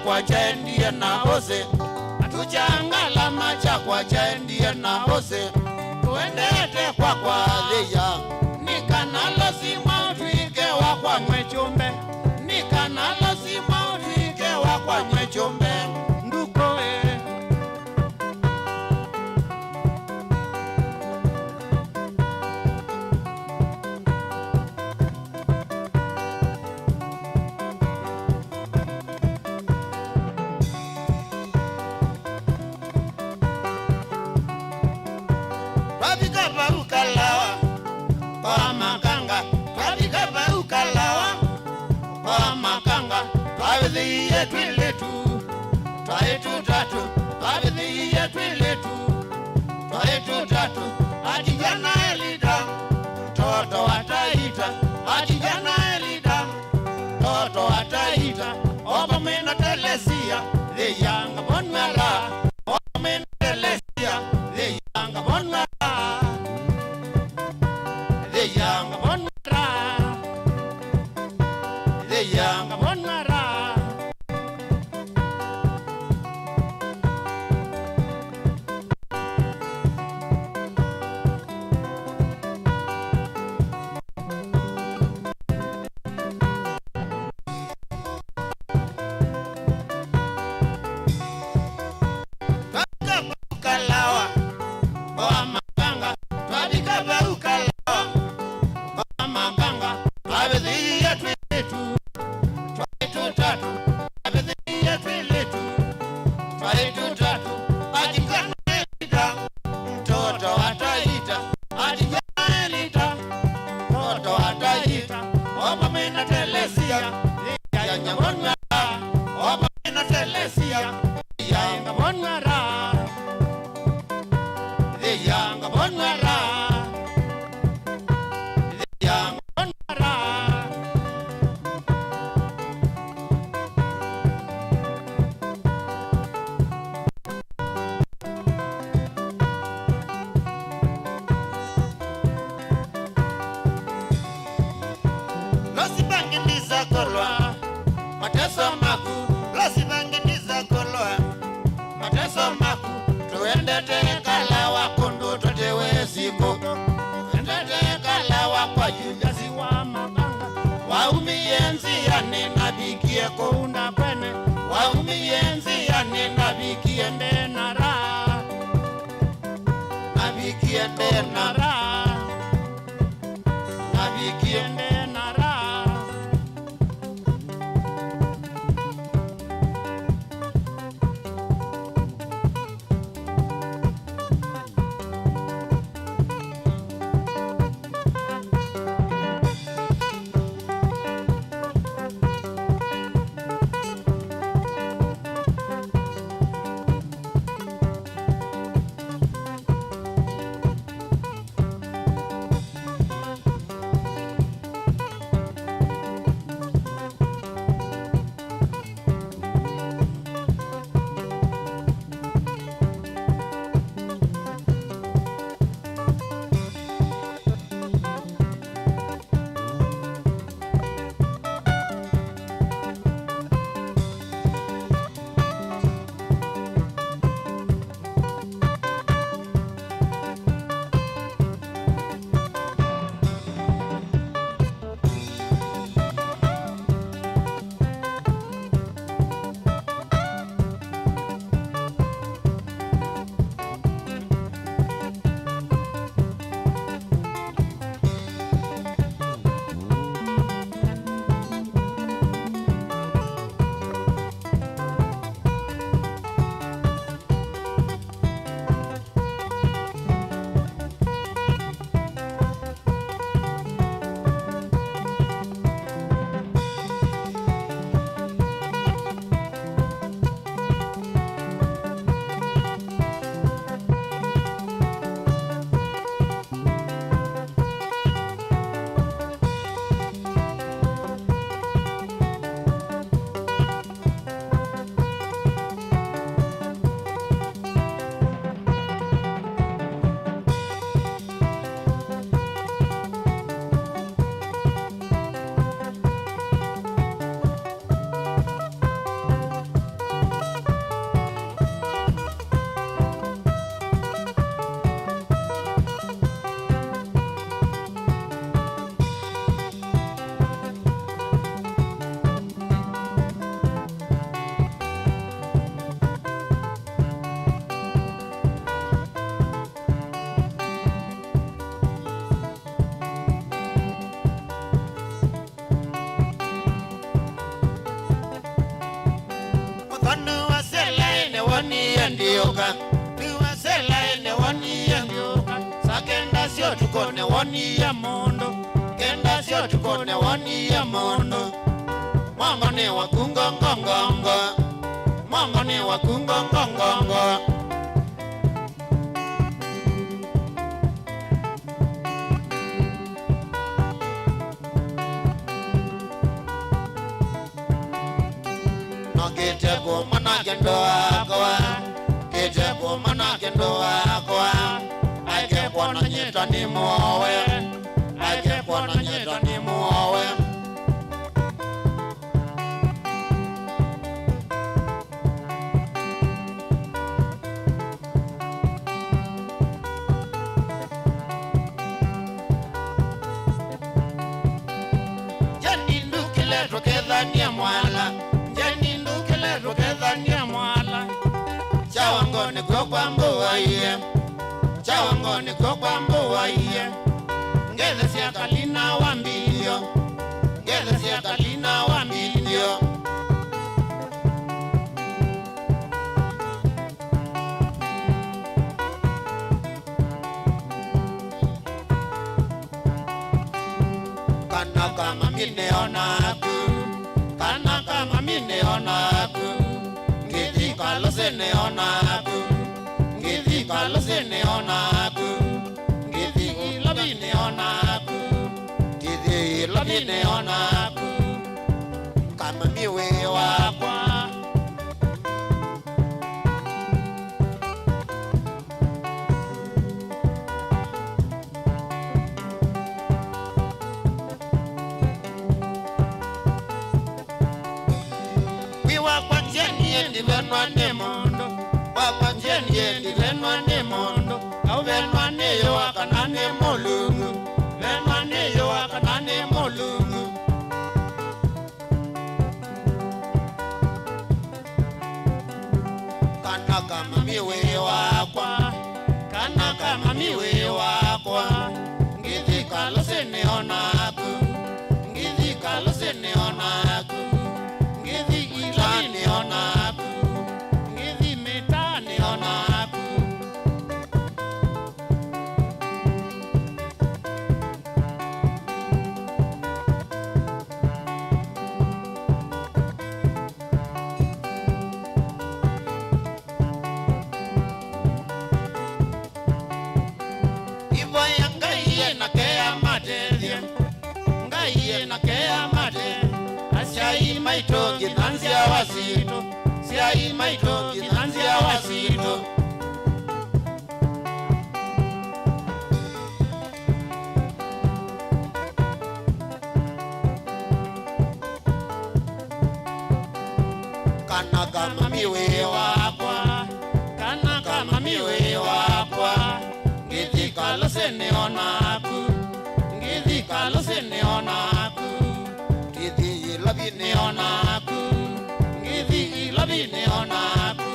kwa chendie na ose tuchangala macha kwa chendie na ose tuendete kwa Leya nikanalo sima tuike wa kwa mwechumbe nikanalo sima tuike wa kwa mwechumbe nduko Babika baukalawa kwa makanga Babika baukalawa kwa makanga twabithiie twilitu twaitu tatu twabithiie twilitu twaitu tatu ajijana elida mtoto ataita ajijana elida mtoto ataita oba mena telesia the yanga bonmala oba mena telesia the yanga bonmala the yanga bonmala the yanga bonmala Babika baukalawa kwa makanga twabika baukalawa kwa makanga twabithiie twilitu twaitu tatu twabithiie twilitu twaitu tatu ajikana elida mtoto ataita ajikana elida mtoto ataita oba mena telesia ya nyabonwa oba mena telesia ya nyabonwa the young bonmara the young bonmara Losi bangindiza kolwa mateso maku Losi bangindiza kolwa mateso maku tuendete kalawa kundu totewe siku tuendete kalawa kwa jujazi wa makanga waumienzi yane nabikie kuunda kwene waumienzi yane nabikie ndenara nabikie ndenara nabikie ndenara ndioka Niwasela ene wani ya ndioka Sakenda sio tukone wani ya mondo Kenda sio tukone wani ya mondo Mama ni wakungongongongo Mama ni wakungongongongo Kete kumana kendoa kwa Kete kumana kendoa kwa Aike kwa na nyeta ni muowe Aike kwa na nyeta ni muowe Jani ndukile rokeza ni mwala Chawangoni kwa kwamboa iye Chawangoni kwa kwamboa iye Ngeze siya kalina wambilio Ngeze siya kalina wambilio Kana kama mine onaku Kana kama mine onaku Ngithi kalosene onaku Ngithi kalosene onaku Ngithi ilabine onaku Ngithi ilabine onaku Kama miwe wakwa Venwa ne mondo Wakwa njeni yendi Venwa ne mondo Au venwa ne yo akanane molungu Venwa ne yo akanane molungu Kana kama miwe wakwa Kana kama miwe wakwa Ngithi kalosene onaku Ngithi kalosene onaku Ngithi ilani onaku Ngithi metani onaku Ivo ya ngai na kea materia Ngai na kea mate Asiai maito kinanzia wasito Siai maito kinanzia wasito Kana kama miwe wakwa Kana kama miwe wakwa Ngithi kalosene onaku Ngithi kalosene onaku Ngithi ilabine onaku Ngithi ilabine onaku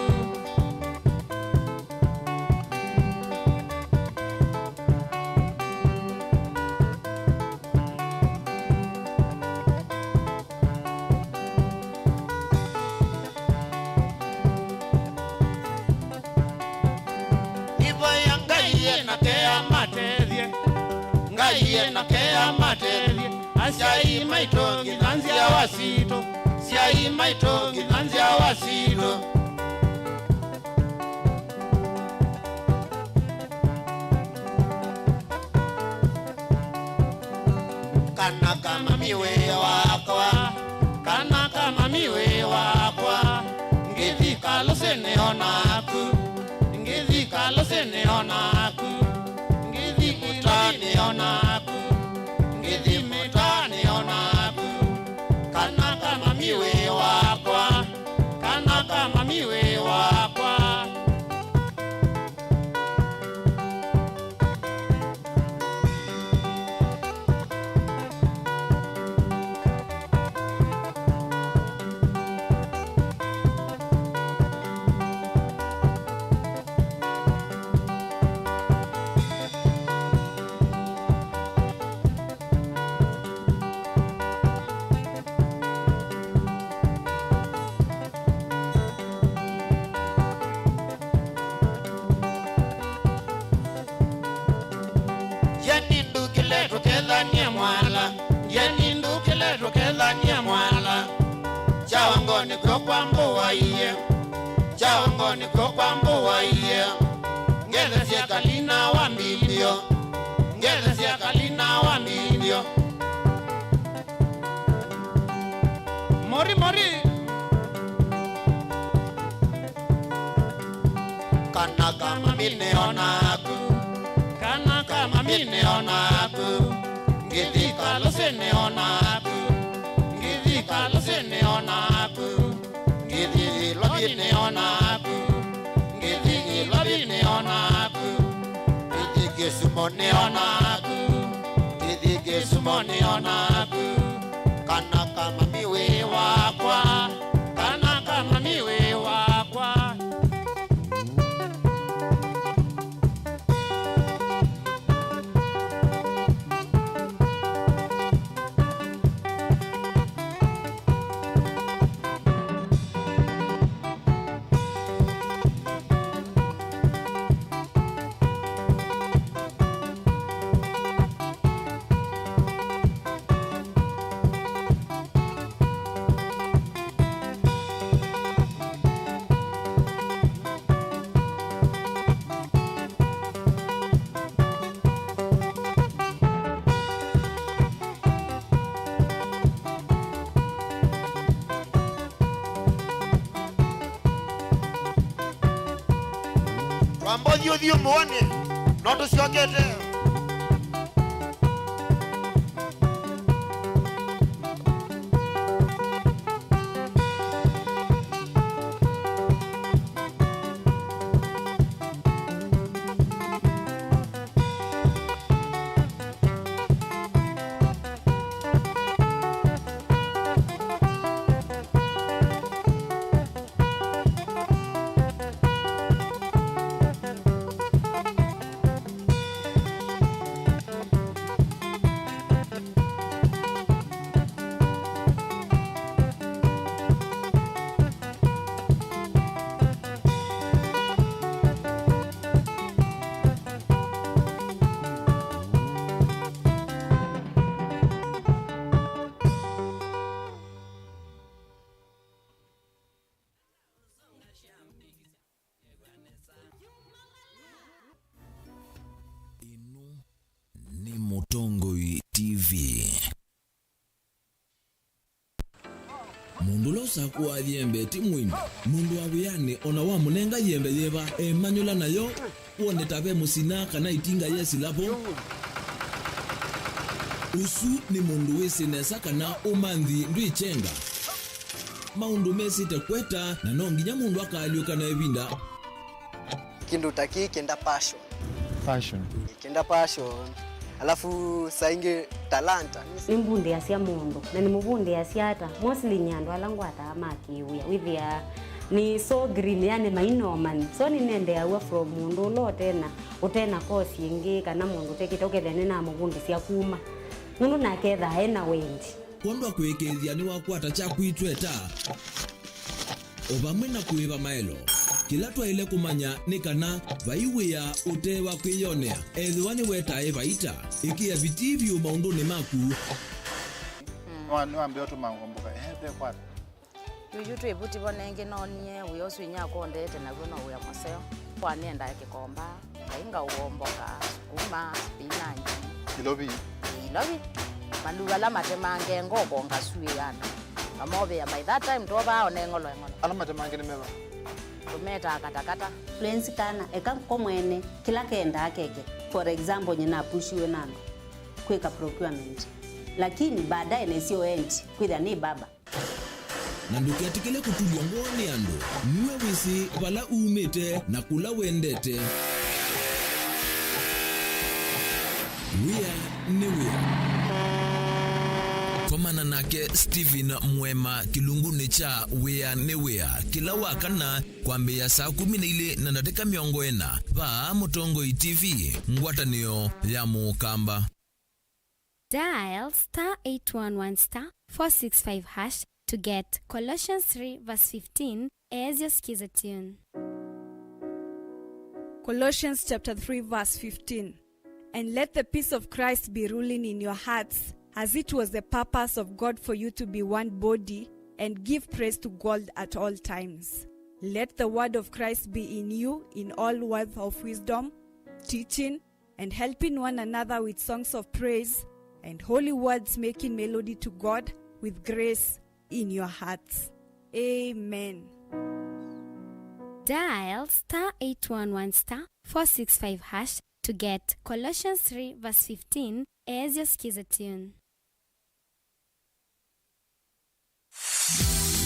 Ivo ya ngai na kea Matethie Ngai na kea matethie Asiai maito kinanzia wasito Siai maito kinanzia wasito Kana kama miwe wakwa Kana kama miwe wakwa Ngithi kalosene onaku Ngithi kalosene onaku Ngithi itani onaku Ngithi metani onaku Kana kama miwe wakwa Kana kama miwe wakwa yenindu kileto kedhania mwala yenindu kileto kedhania mwala chawangoni kwa kwambo waiye chawangoni kwa kwambo waiye ngeze sia kalina wa milio ngeze sia kalina wa milio mori mori kana kama mineonaku kana kama mineonaku ngithika loseneonaku ngithika loseneonaku ngithi lobineonaku ngithiki lobineonaku ngithike sumoneonaku ngithiki sumoneonaku kana kama miwe wakwa kana kama miwe wakwa Wambothi uthio muone no tuciokete Mutongoi TV. Mundu losa kuwa yembe timwini. Mundu awiyane ona wa munenga yembe yeba. Manyula nayo uone tabe musina kana itinga yesi lapo. Usu ni mundu wesinesa kana umandhi ndwichenga. Maundu mesi tekweta na nonginya mundu akaliuka na ebinda. Kindu taki kenda passion. Passion. Kenda passion. Alafu sainge talanta nimbundi asia mundu na nimubundi asiata mostly nyando alangu atamakiwia withia ni so green yani mainoman so ni nende awa from mundu lo tena utena kosi ingi kana mundu tekitoke thene na mubundi sia kuma mundu naketha ena wendi kwandwa kwekethia ni wakwata cha kwitweta obamwe na kuiva maelo kila twaile kumanya ni kana vaiwia utewa kwiyonea ethiwani wetae vaita ikia vitivyo maunduni maku Niwambia tu mangomboka pe kwata yutu ebuti bonenge nonye uyosu inyako ndete na gona uya maseo kwa nenda kikomba kainga uomboka sukuma spinach ilobi maluga la matemange ngoko ngasue yana amobe ya by that time toba onengolo ala matemange ni meba tumeta katakata fluency kana eka komwene kila kenda akeke for example nyina pushiwe nano kweka procurement lakini baadaye nesio end kwitha ni baba na nduketikile kutulwa ngoni ando niwe wisi vala umete na kula wendete wia komana nake Steven Mwema kilunguni cha wea ne wea kila wakana kwambia saa 12 na dakika 40 va Mutongoi TV ngwatanio ya mukamba. Dial *811*465# to get Colossians 3 verse 15 as your skiza tune. Colossians chapter 3 verse 15. and let the peace of Christ be ruling in your hearts, as it was the purpose of God for you to be one body and give praise to God at all times. Let the word of Christ be in you in all words of wisdom, teaching and helping one another with songs of praise and holy words, making melody to God with grace in your hearts. Amen. Dial *811*465# to get Colossians 3 verse 15 as your skiza tune.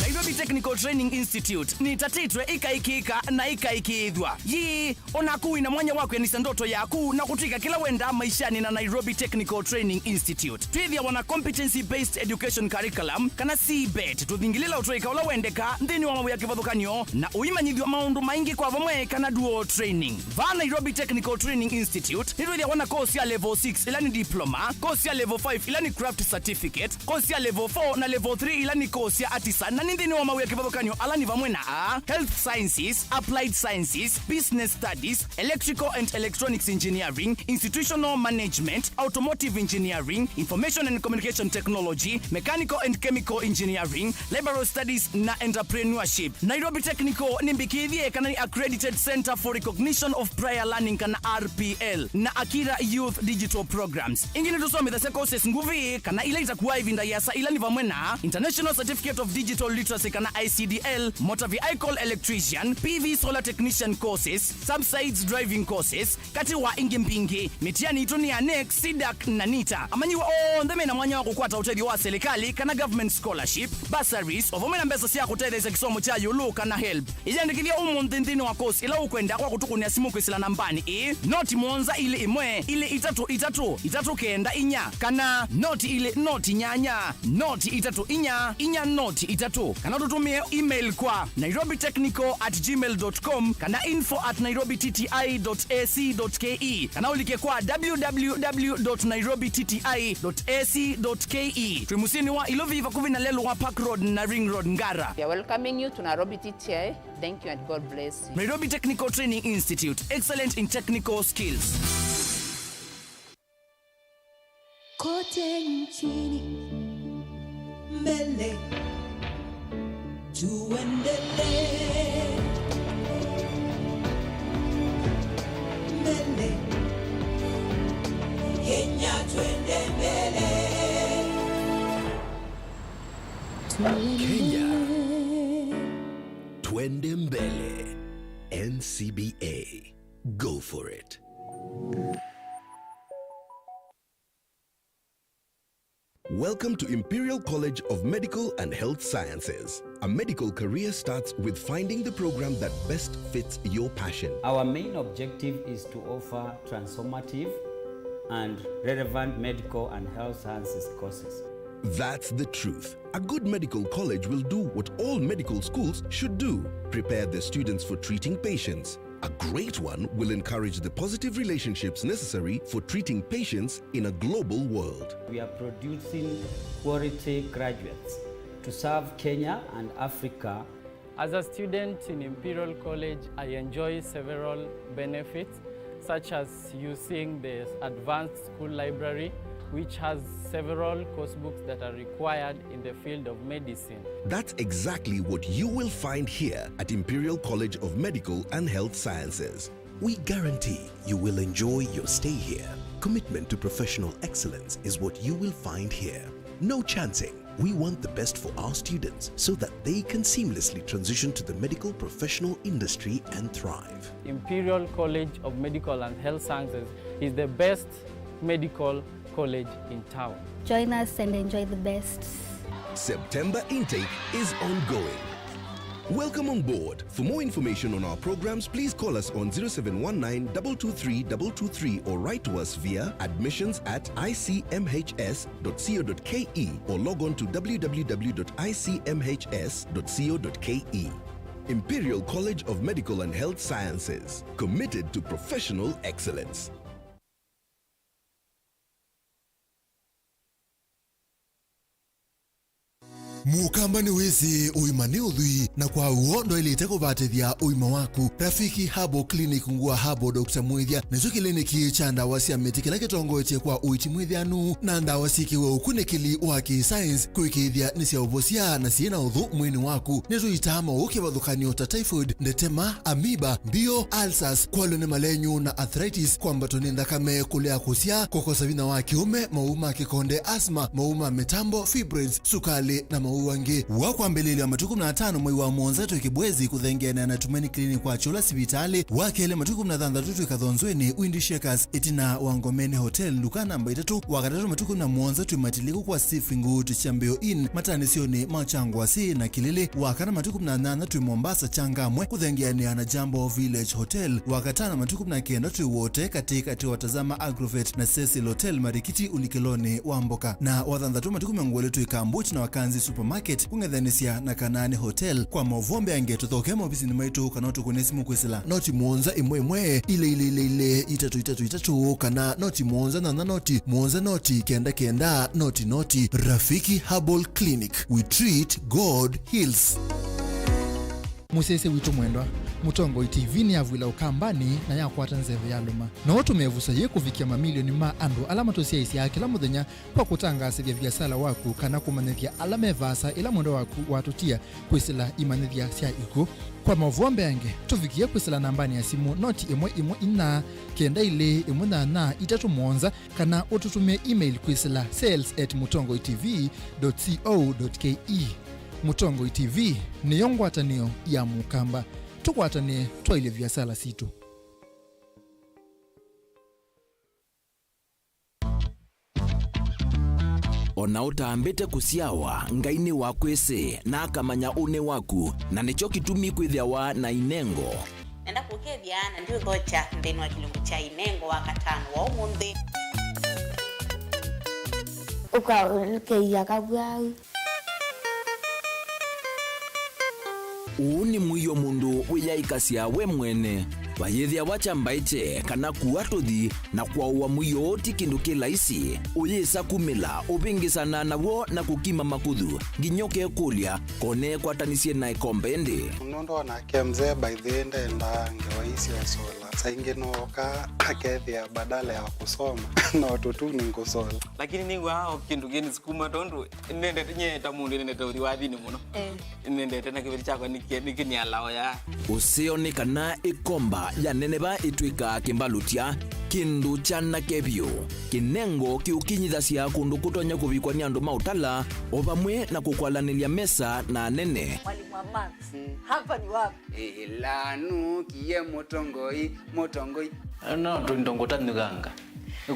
Nairobi Technical Training Institute ni tatitwe ikaikika na ikaikithwa yi onaku ina mwanya wako yanisa ndoto yaku na kutika kila wenda maishani na Nairobi Technical Training Institute twithia wana competency based education curriculum kana CBET tuthingilila utoika ula wendeka nthini wa mabuya kivathukanio na uimanyithwa maundu maingi kwa vamwe kana dual training va Nairobi Technical Training Institute nitwithia wana course ya level 6 ila ni diploma, course ya level 5 ila ni craft certificate, course ya level 4 na level 3 ila ni course ya artisan na nthini wa mabuya kivathukanio alani vamwe na health sciences, applied sciences, business studies, electrical and electronics engineering, institutional management, automotive engineering, information and communication technology, mechanical and chemical engineering, liberal studies na entrepreneurship. Nairobi Technical ni mbikithie kana ni accredited center for recognition of prior learning kana RPL na Akira Youth Digital Programs. Ingine tusomithia courses nguvi kana ile itakuwa ivinda yasa ila ni vamwe na International Certificate of Digital Literacy kana ICDL, motor vehicle electrician, PV solar technician courses, subsides driving courses, kati wa ingi mpingi, mitiani ituni ya NEC, SIDAC na NITA. Amanyiwa ndeme na mwanya wako kukwata utethi wa serikali kana government scholarship, bursaries, ovomena mbesa siya kutethi za kisomo cha yulu kana help. Ijandikithia nthini wa course ila ukwenda kwa kutukunia simu kwisila nambani noti mwonza ile imwe, ile itatu kenda inya, kana noti ile noti nyanya, noti itatu inya noti itatu. Kana tutumie email kwa nairobitechnical@gmail.com kana info@nairobiti.ac.ke kana ulike kwa www.nairobiti.ac.ke. Tumusini wa iloviva kuvina lelo wa Park Road na Ring Road Ngara. We are welcoming you to Nairobi TTI. Thank you and God bless you. Nairobi Technical Training Institute, excellent in technical skills. Kote nchini mbele tuendelee mbele Kenya twende mbele Kenya twende mbele. NCBA, go for it. Welcome to Imperial College of Medical and Health Sciences. A medical career starts with finding the program that best fits your passion. Our main objective is to offer transformative and relevant medical and health sciences courses. That's the truth. A good medical college will do what all medical schools should do: prepare their students for treating patients. A great one will encourage the positive relationships necessary for treating patients in a global world. We are producing quality graduates to serve Kenya and Africa. As a student in Imperial College, I enjoy several benefits, such as using the advanced school library, which has several course books that are required in the field of medicine. That's exactly what you will find here at Imperial College of Medical and Health Sciences. We guarantee you will enjoy your stay here. Commitment to professional excellence is what you will find here. No chancing. We want the best for our students so that they can seamlessly transition to the medical professional industry and thrive. Imperial College of Medical and Health Sciences is the best medical college in town. Join us and enjoy the best. September intake is ongoing. Welcome on board. For more information on our programs, please call us on 0719-223-223 or write to us via admissions@icmhs.co.ke or log on to www.icmhs.co.ke. Imperial College of Medical and Health Sciences, committed to professional excellence. Mukamba ni wezi uimani udhui na kwa uondo ili itako batethia uima waku. Rafiki Herbal Clinic ngua Herbal Dr. Mwithia nizo kliniki cha ndawa cia miti kila kitongo etie kwa uiti mwithianu na ndawa sikiwe ukunikili wa ki-science kuikithia ni cia uvosia na ciena udhu mwini waku nizo itama ukivadhukanio ta typhoid, ndetema, amoeba, bio, ulcers, kwalone malenyu na arthritis kwambato ni ndakame kulea kusia kukosa vina wa kiume, mauma kikonde, asma, mauma metambo, fibroids, sukali na uwange wakwambeleli wa matuku 15 mwezi wa mwanza tukibwezi kuthengena na Tumaini Clinic kwa chola sibitali wakele matuku 16 ikadhonzweni Windy Shakers itina wangomene hotel duka namba 3 wakatatu matuku na mwanza tumatiliku kwa Sifingu Chambeo Inn matanisioni machangwa si na kilele wakana matuku 18 tu Mombasa Changamwe kuthengena na Jambo Village Hotel wakatana matuku 19 tu wote katika watazama Agrovet na Cecil Hotel Marikiti Ulikeloni Wamboka na wadhandatu matuku mangwele tu Ikambuchi na Wakanzi Supermarket kungethanisia na Kanani Hotel kwa mavombe ange tuthokemo bisini maitu kana tukunesi mukwisila noti monza imwe ile itatu kana noti monza na noti monza noti kenda noti Rafiki Herbal Clinic, we treat, God heals. Musese witu mwendwa Mutongo TV ni avwila ukambani na yakwata nzeve ya luma na watu mevusa ye kuvikia mamilioni ma andu alama tosia isi ya kila muthenya kwa kutangasa vya sala waku kana kumanethia alama vasa ila mwendo waku watutia kwisila imanethia sia iko kwa mavombe ange tuvikia kwisila nambani ya simu noti imwe ina kenda ile imwe na itatu monza kana ututumia email kwisila sales@mutongotv.co.ke. Mutongo TV ni yongwatanio ya Mukamba tukwatane twaile vya sala situ. Ona utambete kusiawa ngaine wakwese na akamanya une waku na nicho kitumi kwithiawa na Inengo nenda kukethia na ndio thocha ndeni wa kilungu cha Inengo wakatano wa umundi ukakeia kabwau Uuni mwiyo mundu wiyaikasia we mwene wayethia wachambaite kana kuatothi na kwa uwa mwiyo oti kindu kilaisi uyisa kumila upingisana nawo na kukima makuthu nginyoke kulia kone kwatanisie na ikombende unondo na kemze by the end enda ngewaisi ya sola sainge noka akethia badala ya kusoma na watoto ni kusola lakini ni wao kindu geni sikuma tondu nende tenye tamundu nende tori wathini muno nende tena kibiri chako nikini alao ya usioni kana ikomba ya neneba itwika kimbalutia kindu chana kebyo Kinengo kiukinyithasia kundu kutonya kuvikwa ni andu mautala ovamwe na kukwalanilia mesa na nene Mwalimu wa Max hapa ni wapi lanu kiye motongoi no tundongotani ganga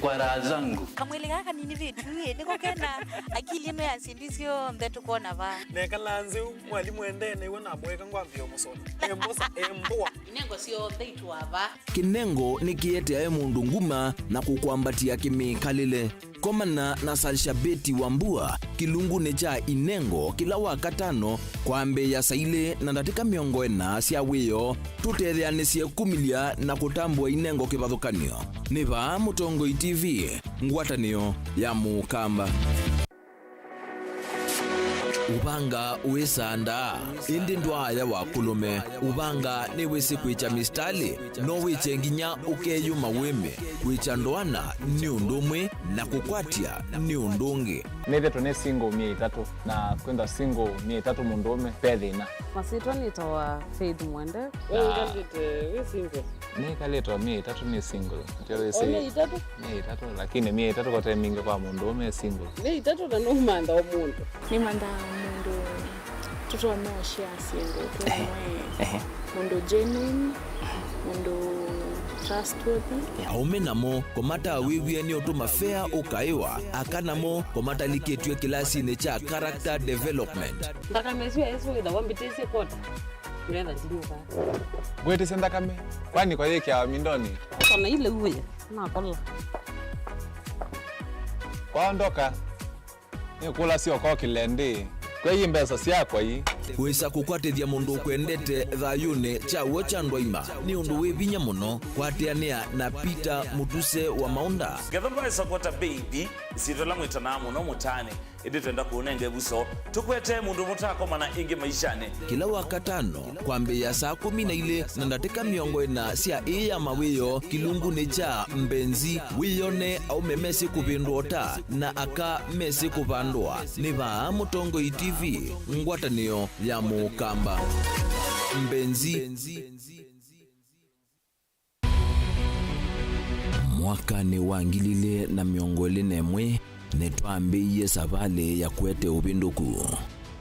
kwa raha zangu kamwili gaka nini vitu niko kena akili ino ya sindisio mbetu kuona va nekalanzi mwalimu endene wona mweka ngwavyo musola embosa emboa Inengo sio ndeitu ava Kinengo ni kiete ae mundu nguma na kukwambatia kimikalile komana na Salshabeti Wambua kilungu necha Inengo kila wakatano kwambe ya saile na ndatika miongoena sia wiyo tutetheanisie kumilia na kutambua Inengo kivathukanio niva Mutongo TV ngwatanio ya Mukamba Ubanga uisanda indi ndwaya wakulume ubanga ni wisi kwicha mistali no wiche nginya ukeyuma weme kwicha ndwana ni undumwe na kukwatia ni undungi neve tone single 300 na kwenda single 300 mundume pedhina masitwa nitoa Faith Mwende we single ni kaleto 300 ni single ndio ese 300 lakini 300 kwa time mingi kwa mundume single 300 na no manda omuntu ni manda mundu tutoa moshia single tuwe mundu genuine mundu trustworthy aume namo komata wiwie ni otuma fair ukaiwa akanamo komata liketwe kilasi ne cha character development ndakamezwe eso ida wambitese kota nenda ndinuka gwete senda kame kwani kwa yake ya mindoni kana ile uwe na kola kwaondoka ni kula sio kwa kilende kwa hii mbesa sia kwa hii wisa kukwatithia mundu kwendete thayune chawo cha ndwaima ni undu wivinya muno kwatiania na Peter Mutuse wa Maunda Gethamba support baby sitola mwitana muno mutane indi twenda kuunenge buso tukwete mundu mutako mana ingi maishani kila wakatano kwambia saa 12 na ndateka miongo ina sia iya mawiyo kilunguni cha mbenzi wiyone au memesi kupindota na aka mesi kupandwa ni ba Mutongo TV ngwatanio ya Mukamba mbenzi. Mwaka ni wangilile na miongo nemwe netwambiye savale ya kwete ubinduku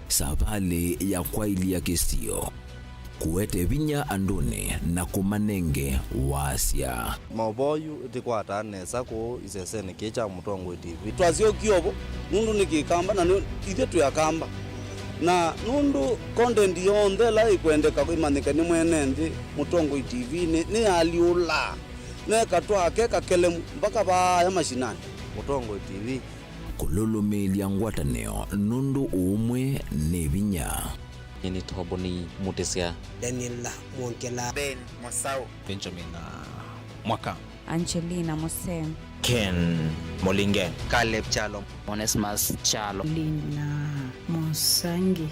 savale ya kwaili ya kisio kuwete vinya andune na kumanenge wasya maboyu itikwata nesa ko isesene kecha Mutongo TV twazio kiobo nundu nikikamba na ithe tuyakamba na nundu content yonde la ikwendeka kuimanika ni mwenendi Mutongo TV ni aliula nekatwa keka kelemu mpaka baya mashinani Mutongo TV kululumilia ngwataneo nundu umwe ne vinya ni Toboni Mutesia Daniela Mwonkela Ben Mosau Benjamin Mwaka Angelina Mosem Ken Molinge Caleb Chalo Onesmus Chalo Lina Musangi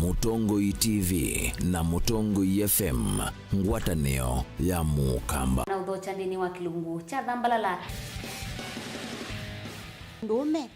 Mutongo TV na Mutongo FM ngwataneo ya Mukamba na udhocha ndini wa kilungu cha dhambalala ndume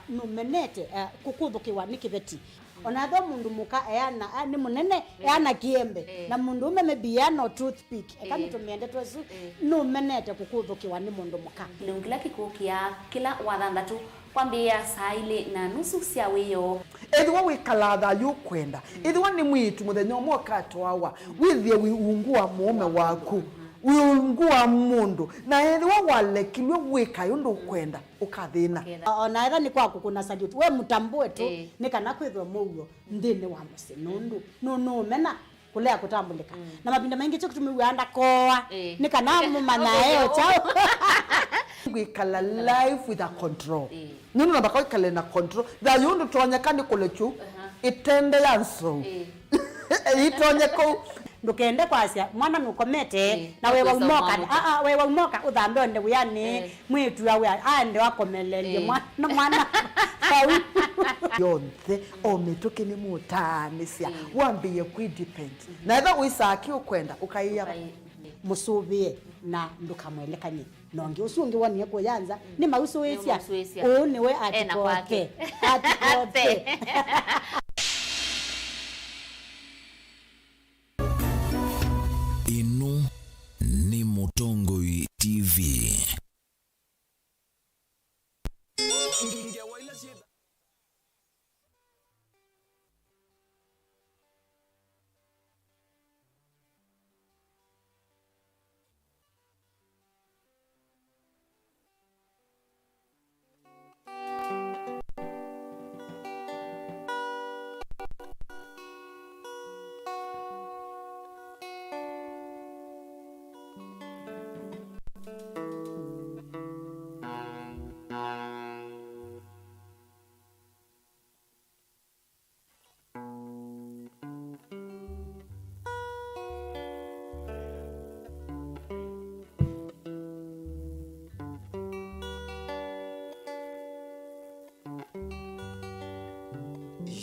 numenete kukuthukiwa ni kibeti onatho mundu muka eana ni munene eana kiembe na mundu ume mebiano toothpick ekani tumiende twesu numenete kukuthukiwa ni mundu muka kilungila kikukia kila wathanthatu kwambia saa 2:30 cia wiyo ethiwa wikalatha yukwenda ethiwa ni mwitu muthenya umwe katwawa withie wiungua mume waku wiungua mundu na ethiwa walekilwe wika yundu kwenda ukathina ona etha ni kwaku kuna salute we mutambue tu ni kana kwithwa mugo ndini wa muse nundu no mena kulea kutambulika na mapinda mengi cyo kutumiwanda koa ni kana mumanya eo chao wikala life with a control nunu na bakao ikale na control da yundu tonyekani kulechu itende yanso itonyeko ndukende kwasya mwana nukomete na wewe umoka wewe umoka uthambe onde uyani mwitu yawe ande wakomelelie mwana yonthe omituki ni mutanisia wambiye kwidepend na etha uisaki ukwenda ukaiya musubie na ndukamwelekanye nongi usungi wonie kuyanza ni mausu wesia niwe atikote inu ni Mutongo TV.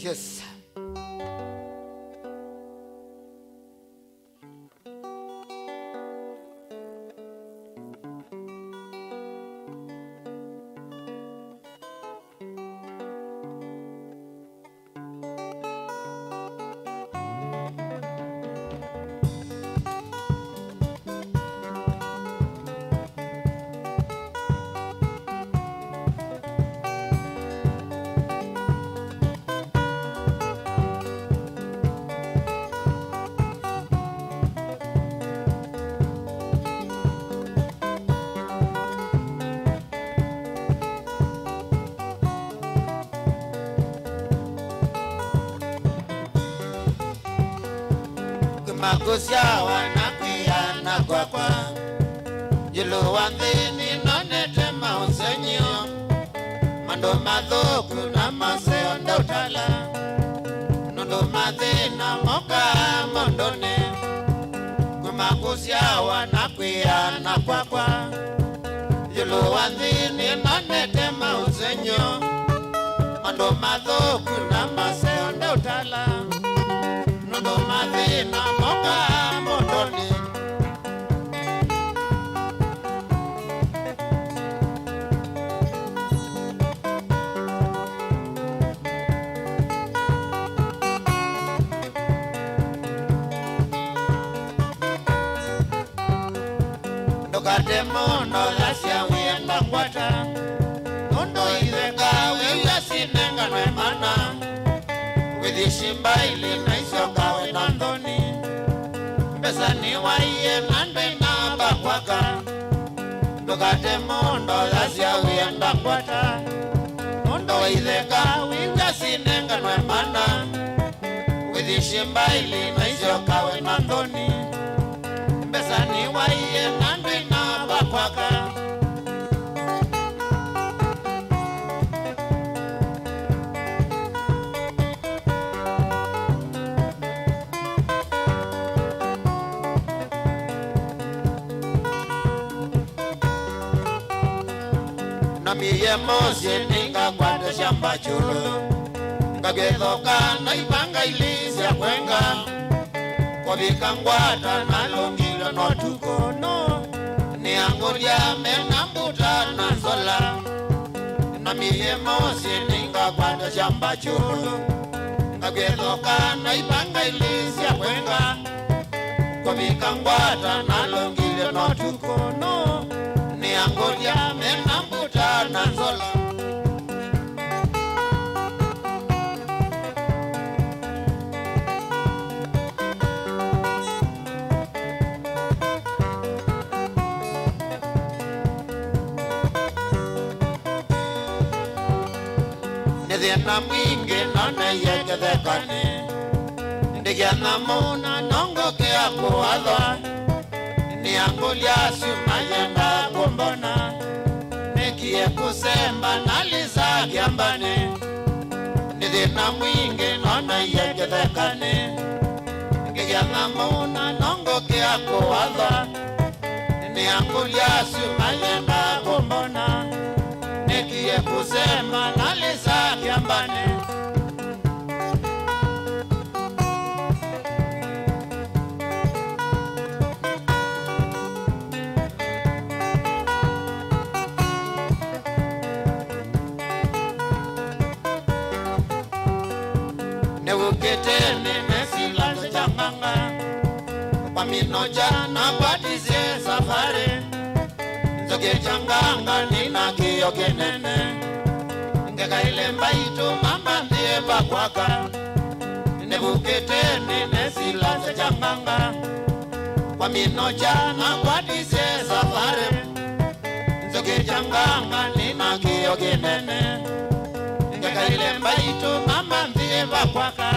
Yes. Makosia wanakwiyana kwakwa Yulu wanthini nonete mausenyo Mando mathuku na maseo ndautala Nundu mathina moka mondone Makosia wanakwiyana kwakwa Yulu wanthini nonete mausenyo nondo mathuku na maseo nde utala nondo mathina moka mondoni ndokate mono lasya wienda ngwata nondo itheka wiya sinenganwe mana withishimba ili na isiokawe na ndoni mbesa ni waiye nandwe na bakwaka ndokate mono lasya wienda ngwata nondo itheka wiya sinenganwe mana withishimba ili na isiokawe na ndoni mbesa ni waiye nandwe na bakwaka na miye mose ninga kwate shamba chulo ngagethoka na ipanga ilisia kwenga kwabika ngwata na longilo no tukono ni angolia mena mbuta na zola na miye mose ninga kwate shamba chulo ngagethoka na ipanga ilisia kwenga kwabika ngwata na longilo no tukono ni angolia mena mbuta na zola na mwingi nane yekethekane ndigiana muna nongo kia kuwadha ni angulia sumayenda kumbona nikie kusemba naliza kiambane ndithina mwingi nane yekethekane ndigiana muna nongo kia kuwadha ni angulia sumayenda kumbona nikie kusema naliza kiambane neuketene nesilaza changanga kwa minoja na kwatize safari nzoke changanga nina kiyo kenene ngeka ile mbaito mama ndiye bakwaka nebuketene nesilaza changanga kwa minoja na kwatize safari nzoke changanga nina kiyo kenene ngeka ile mbaito mama ndiye bakwaka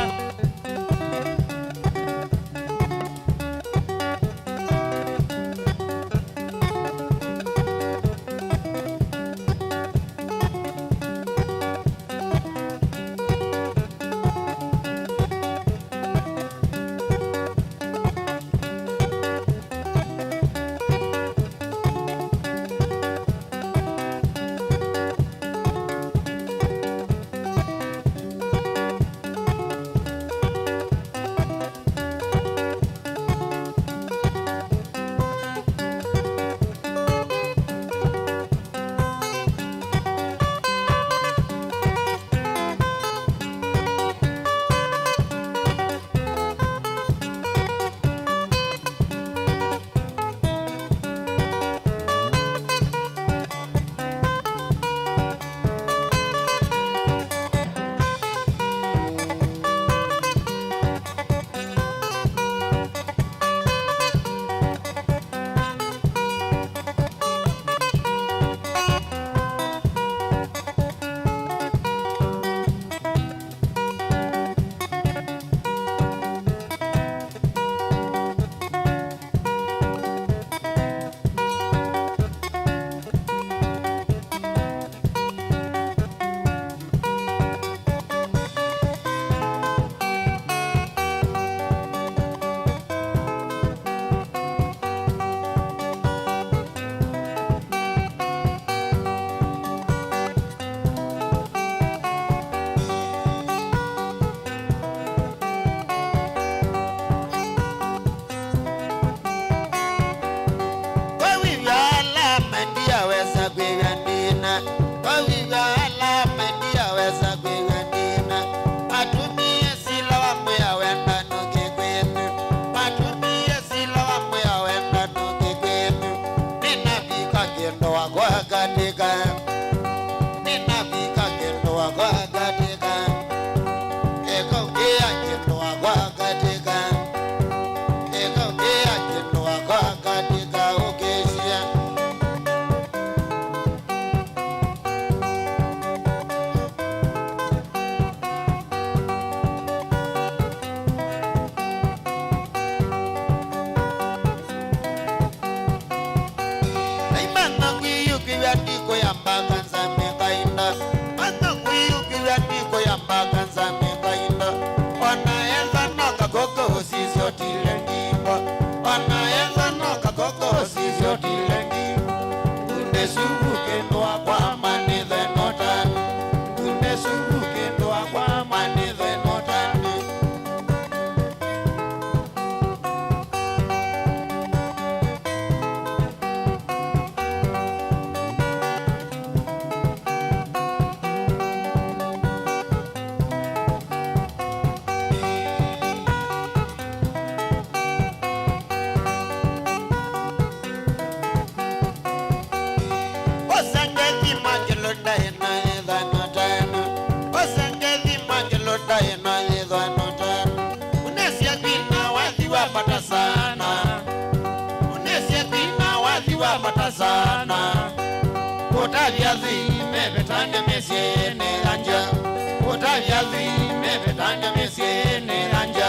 unesubuke ndoa kwa manithe notani unesubuke ndoa kwa manithe notani sana utaviazi mebetande mesiene anja utaviazi mebetande mesiene anja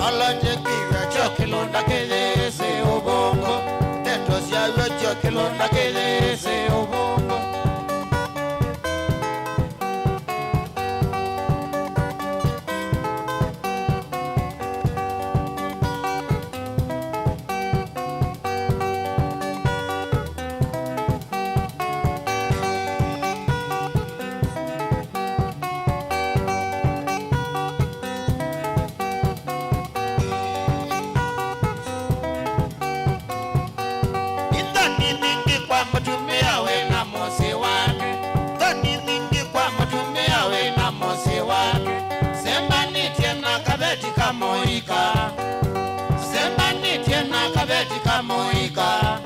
alanje kiwa chokilonda kelese obongo tetos ya chokilonda kelese obongo moika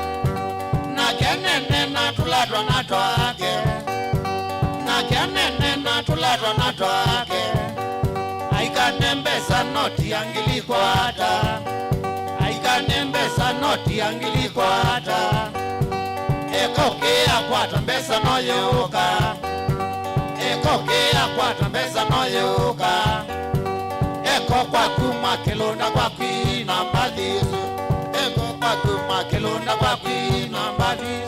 na kenene na tulatwa na twake na kenene na tulatwa na twake aikanembesa noti angilikwata aikanembesa noti angilikwata ekokea kwata mbesa noyoka ekokea kwata mbesa noyoka eko kwa kuma kilonda kwa kwina mbadhizu Kuma kilonda kwa kwina mbali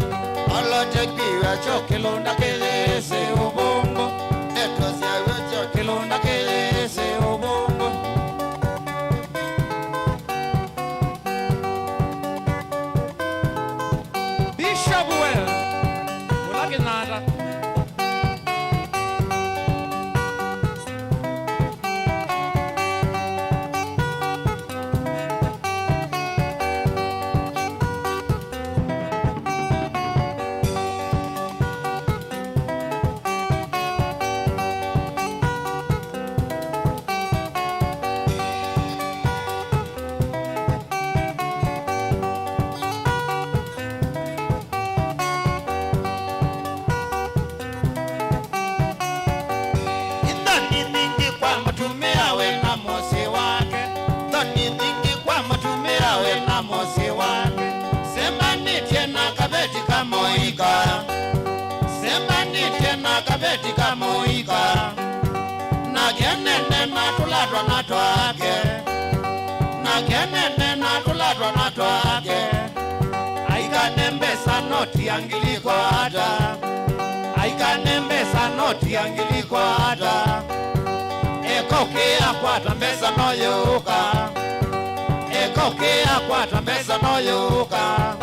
alote kiwa chokilonda kelese ubongo etosi awe chokilonda kelese ubongo Bishop well ulake nada kabetika moika na kenene na tulatwa na twake na kenene na tulatwa na twake aikanembesa noti angilikwata aikanembesa noti angilikwata ekokea kwata mbesa noyoka ekokea kwata mbesa noyoka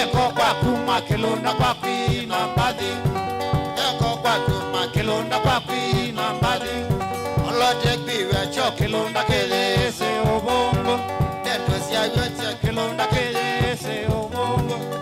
eko kwa kuma kilonda kwa kwina mbadhi kilonda kwa kwina mbali olote kwiwe cho kilonda kelese obongo tetos ya yote kilonda kelese obongo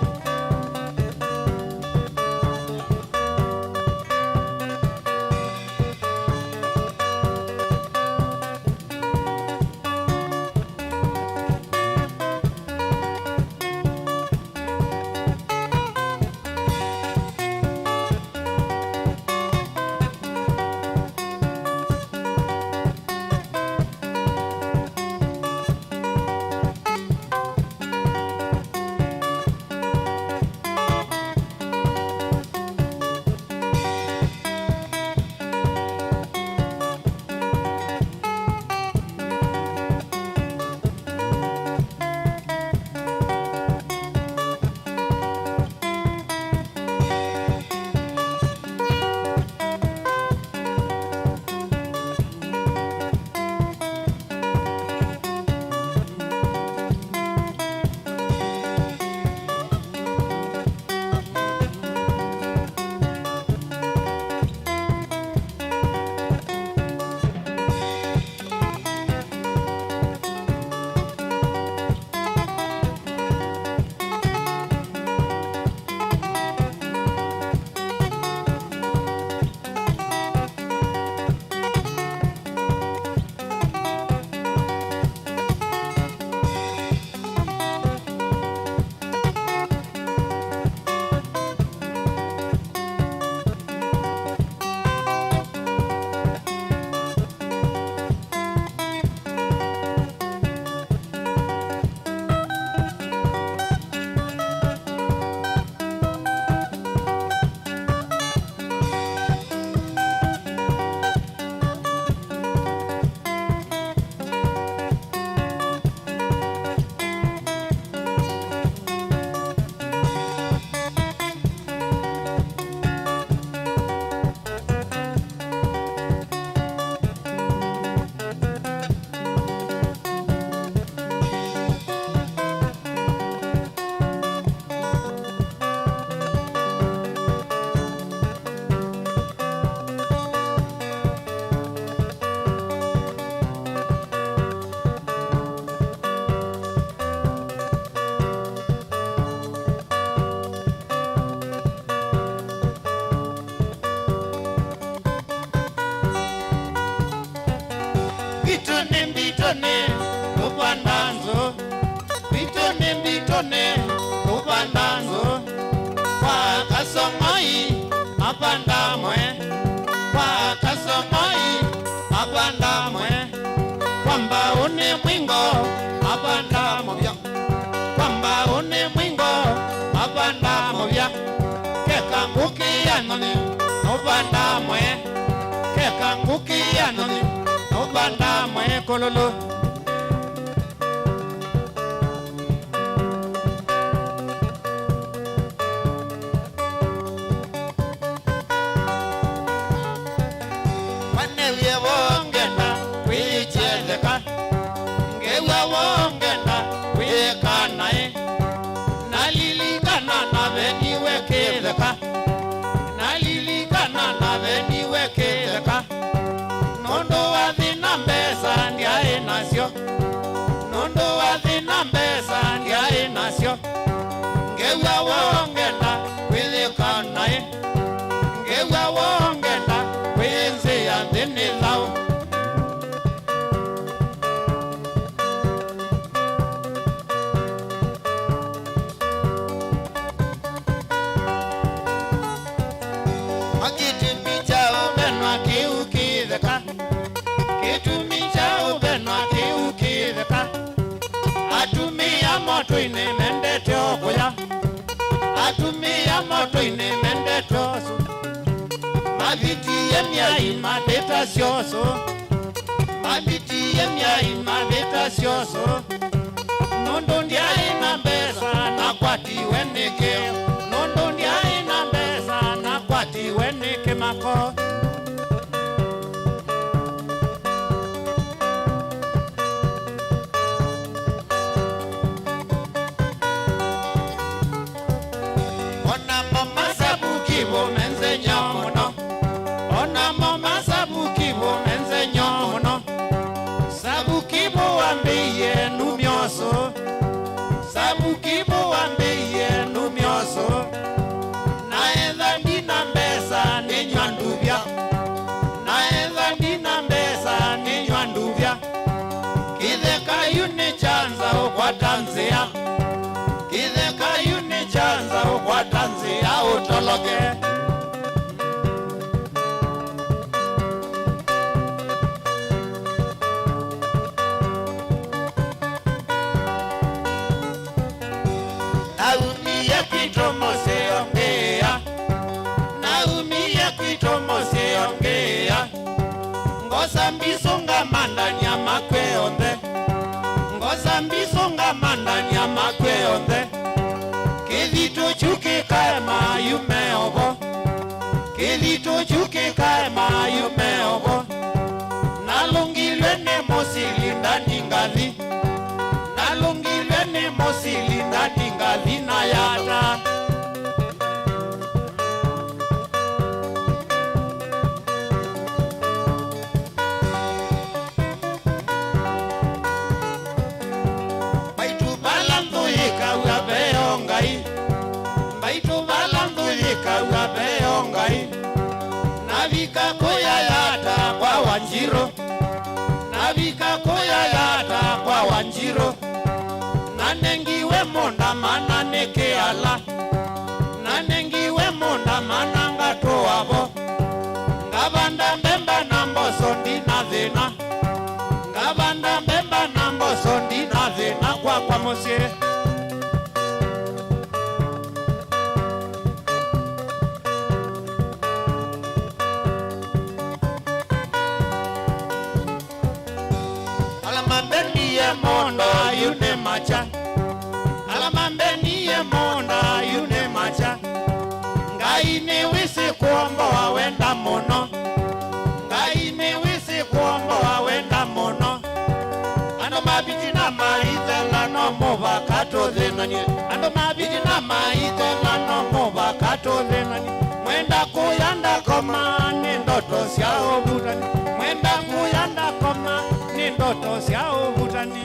mbitone upandanzo mbitone upandanzo kwa kasomoi apandamwe kwa kasomoi apandamwe kwamba une mwingo apandamo vya kwamba une mwingo apandamo vya kekanguki yanoni upandamwe kekanguki yanoni upandamwe kololo nalilikana na veniwekeleka nondo wathina mbesa ndiae nasio nondo wathina mbesa ndiae nasio ngewa wongenda kwithikanae ngewa wongenda kwinzi ya thini thau moto-ini mendete okuya atumia moto-ini mendete osu mabiti yemyai mabeta sioso mabiti yemyai mabeta sioso nondo ndiai na mbesa na kwati wenike nondo ndiai na mbesa na kwati wenike mako sabukibo wambeye numioso naedha ndina mbesa ninywanduvya naedha ndina mbesa ninywanduvya kitheka yuni chanza ukwatanzia kitheka yuni chanza ukwatanzia utoloke Ngosambisonga mandani ya makweonde Ngosambisonga mandani ya makweonde Kithito chuki kaema yumeobo Kithito chuki kaema yumeobo Nalungilwe ne mosili ndani ngali Nalungilwe ne mosili ndani ngali na yata Navika koya yata kwa Wanjiro Navika koya yata kwa Wanjiro Nanengiwe monda mana neke ala Nanengiwe monda mana ngato wabo Ngabanda mbemba na mboso ndina dhina Ngabanda mbemba na mboso ndina dhina kwa mosie monda yune macha alamambeni ye monda yune macha ngaine wisi kuomba wawenda mono ngaine wisi kuomba wawenda mono ano mabiti na maitha lano mova kato dhenani ano mabiti na maitha lano mova kato dhenani mwenda kuyanda koma ni ndoto siao butani mwenda kuyanda koma ni ndoto siao butani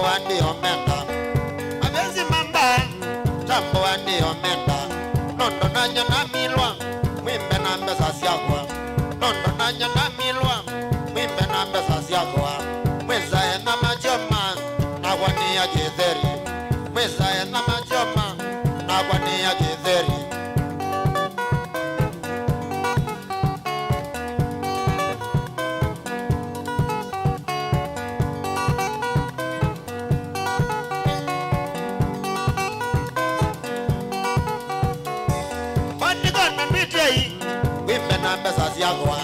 tambua ndio menda. Mapenzi mamba, tambua ndio menda. Nondo nanya na milwa, mwimbe na mbesa siagwa. Nondo nanya na milwa, mwimbe na mbesa siagwa. Mweza ena majoma, na wani ya jitheri. Mweza ena majoma, na wani ya jitheri. Wimbe na mbesa siagwa.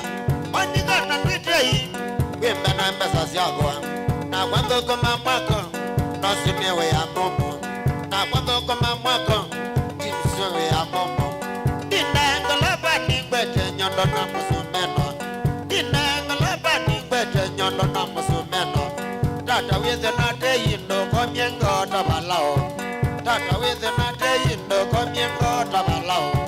Ondiga na twitei. Wimbe na mbesa siagwa. Na kwando koma mwako, no simewe ya momo. Na kwando koma mwako, kimsewe ya momo. Dina ngolaba ni kwete nyondo na musumeno. Dina ngolaba ni kwete nyondo na musumeno. Tata wize na teyi ndo komyengo tabalao. Tata wize na teyi ndo komyengo tabalao.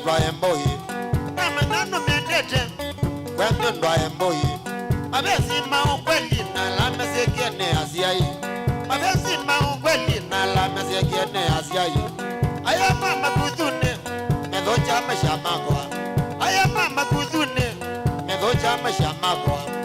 Ndwa emboyi Namanano mendete Kwendo ndwa emboyi Mabezi maukweli na la mesekiene asiai Mabezi maukweli na la mesekiene asiai Aya mama kuzune Medocha meshamagwa Aya mama kuzune Medocha meshamagwa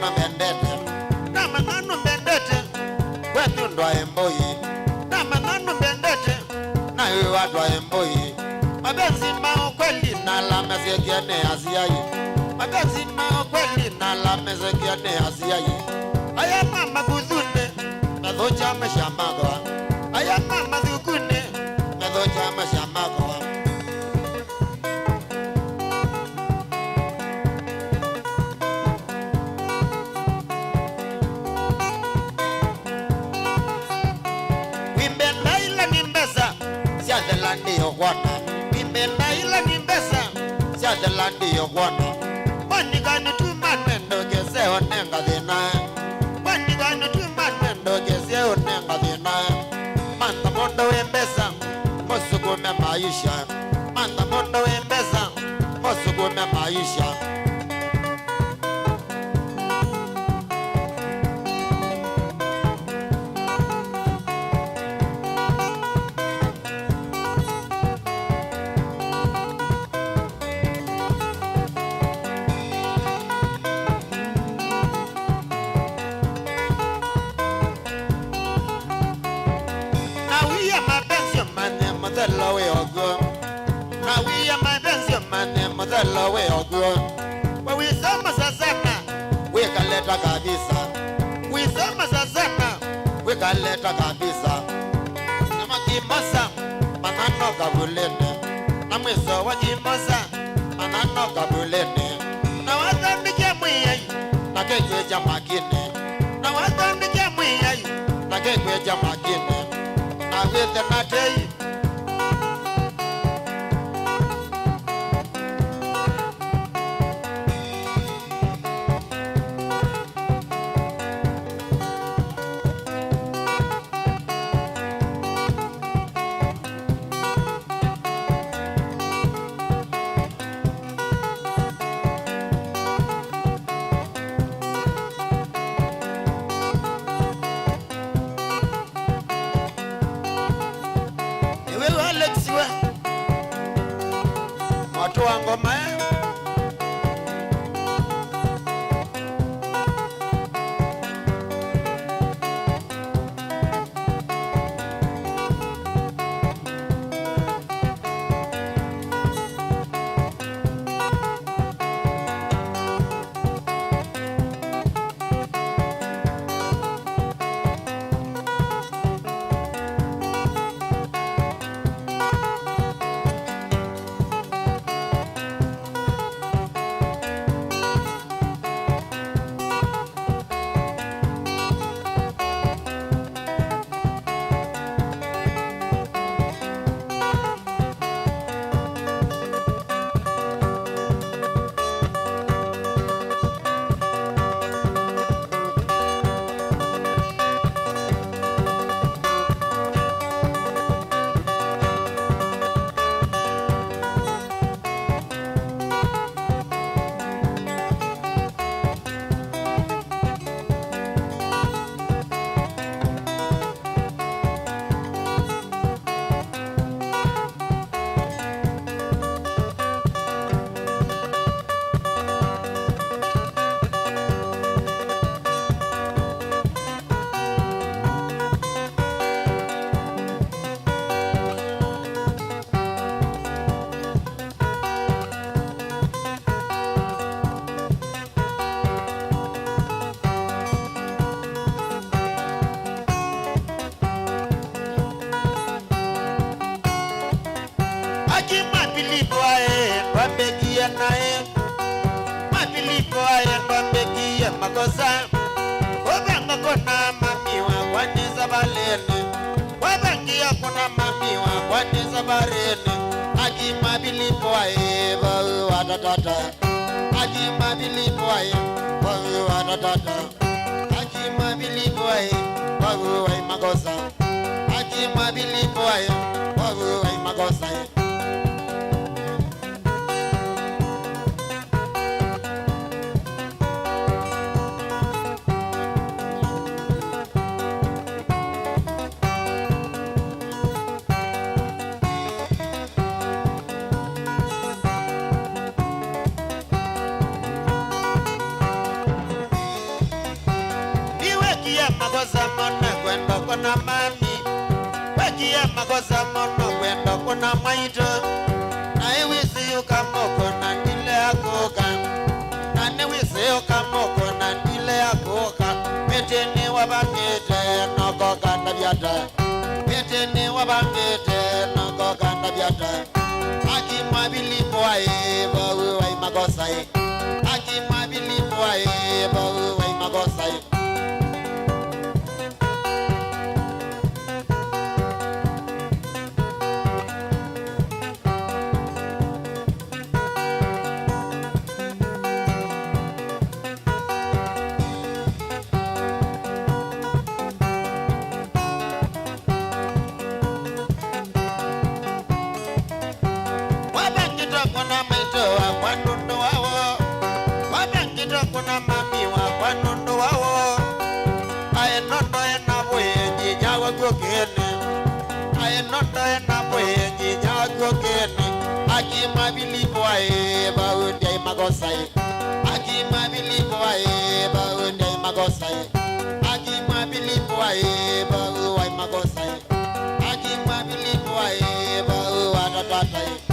no mendete Namanano mendete Kwetu ndwa emboyi Namanano mendete Na yuwa ndwa emboyi Mabezi maukweli na la mesekiene asiai Mabezi maukweli na la mesekiene asiai Aya mama kuzune Medocha meshamagwa Aya mama zukune Medocha meshamagwa Landi yogwana Bimbe na ila nimbesa Siade landi yogwana Wanigani tumanendo Gese onenga dhina Wanigani tumanendo Gese onenga dhina Manta mondo wembesa Mosugume maisha Manta mondo wembesa Mosugume maisha Hello, we are good. But we summer Sasana, we can let a Gabisa. We summer Sasana, we can let a Gabisa. Namaki Masa, Manano Gabulene. Namiso, what you Masa, Manano Gabulene. Now I don't become me, I can't get Jamakine. Now I don't become me, I can't get Jamakine. Now with the Nate. Aki mabilipo ae Wambegia nae Mabilipo ae Wambegia makosa Wabanga kona mamiwa Waniza balene Wabangia kona mamiwa Waniza barene Aki mabilipo ae Wadatata Aki mabilipo ae Wadatata Aki mabilipo ae Makosa Aki mabilipo ae Makosa makosa mona kwenda kuna mami Wekia makosa mona kwenda kuna maito Na iwisi ukamoko na nile akoka Na niwisi ukamoko na nile akoka Peteni wabangete nokoka ndabiata Peteni wabangete nokoka ndabiata Aki mabilipo ae bawu wai makosa Aki mabilipo ae bawu wai makosa kuna maito wa kwanundo wawo Wabangito kuna mami wa kwanundo wawo Aye nondo ena boye njinya wakokene Aye nondo ena boye njinya wakokene Aki mabilipo ae baundi ay magosai Aki mabilipo ae baundi ay magosai Aki mabilipo ae bau ay magosai Aki mabilipo ae bau adatatai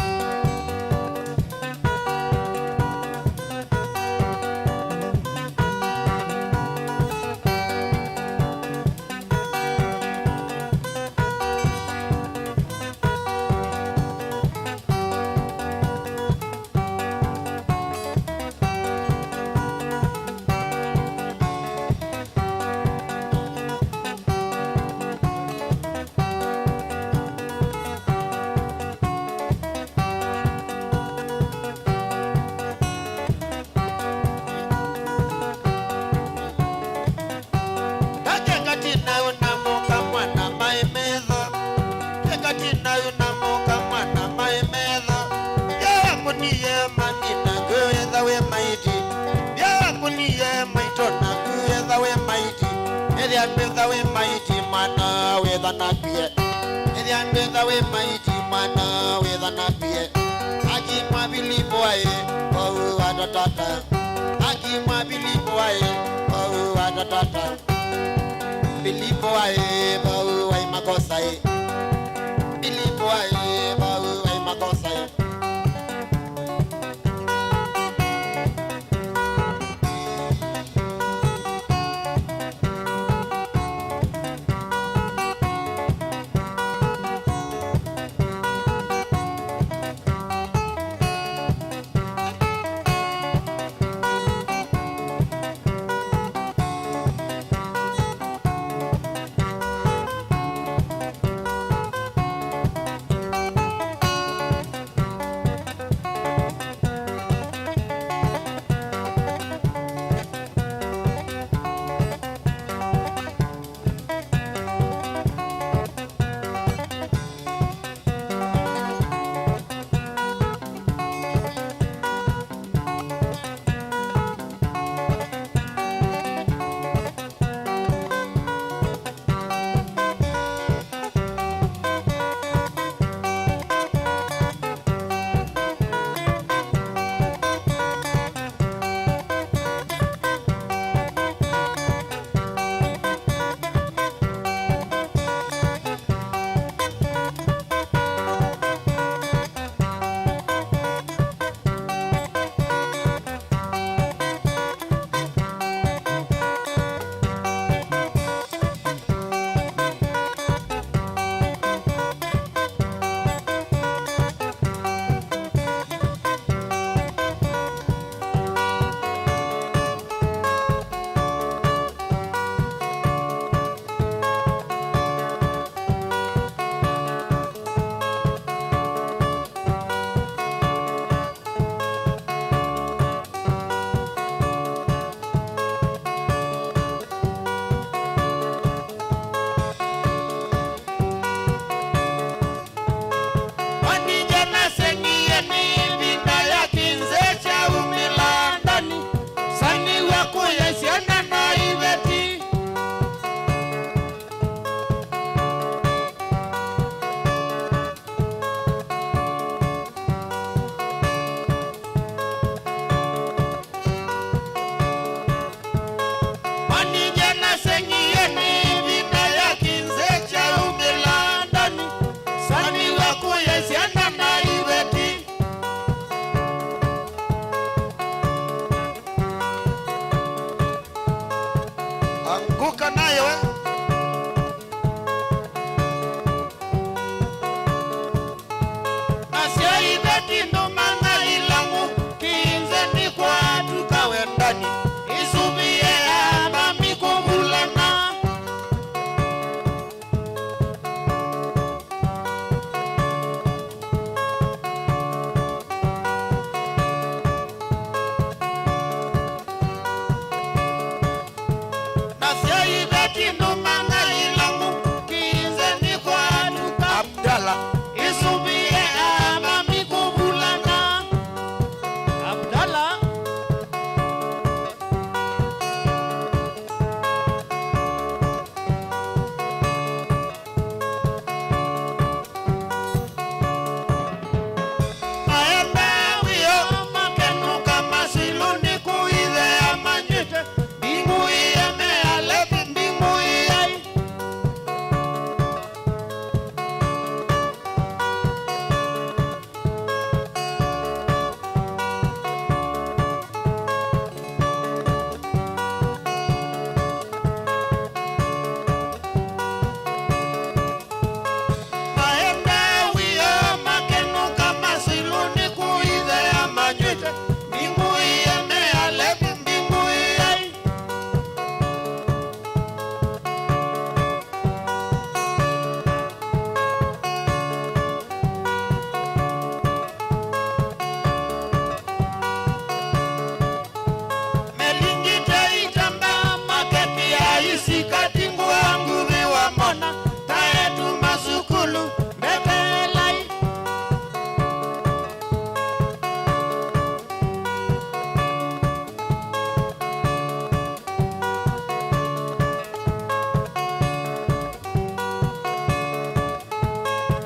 we mighty mana with an appear. And the way mighty mana with an appear. I keep my belief boy, oh, what a tata. I keep my belief boy, oh, what a tata. Believe boy, oh, I'm a gosai. Believe boy, oh, I'm a gosai. Anguka nayo we. Asia ibeti ndo manga ilangu kinze ni kwa tukawe ndani isubie ama mikubulana. Asia ibeti ndo manga ilangu kinze ni kwa tukawe Abdalla isubie ama mikubulana. Abdalla aembe wio makenu kama siluni kuide amanyite bingu ieme alepi bingu iai. Aembe wio makenu kama siluni kuide amanyite bingu ieme alepi bingu iai. Melingite itamba maketi ya isi katingu wangu viwa mona taetu masukulu mbebelai.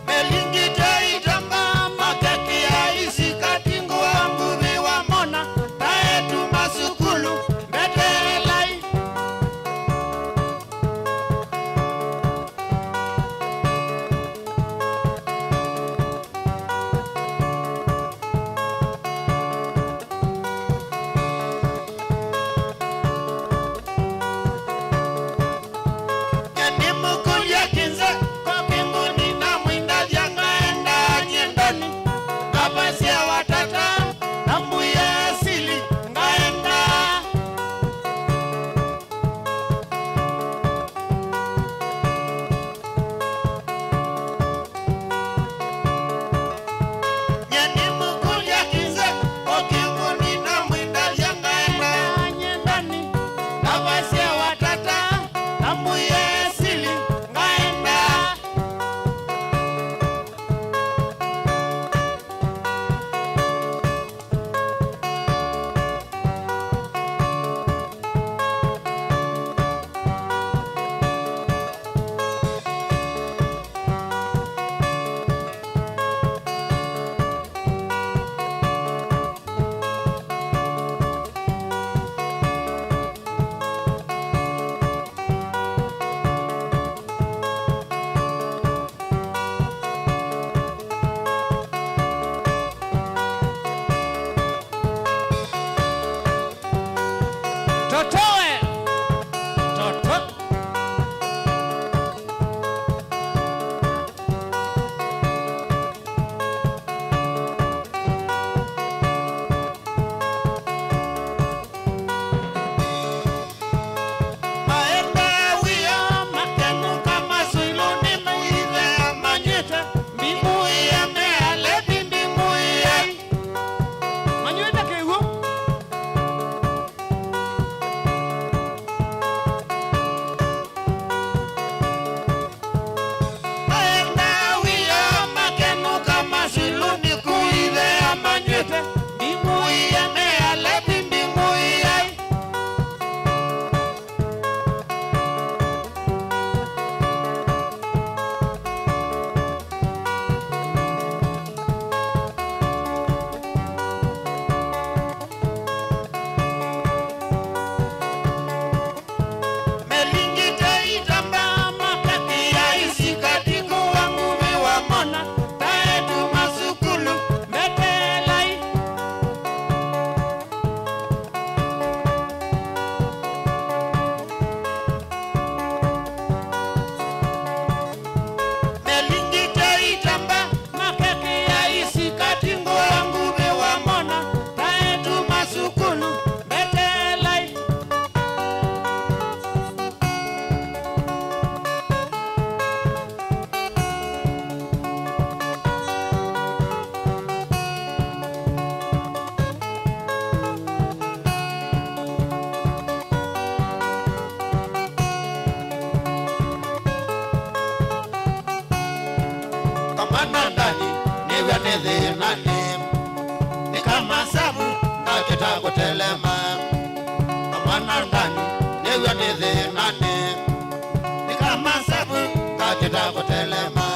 Melingite itamba maketi ya isi katingu wangu viwa mona taetu masukulu mbebelai. Yani mukulia kinze kwa kinguni na mwinda jangaenda nyendani nabasi ya watata na mbuye asili ngaenda. Yani mukulia kinze kwa kinguni na mwinda jangaenda nyendani nabasi ya watata na mbuye asili ngaenda. kutelema kamana ndani niwe nithi nani nikama sabu kakita kutelema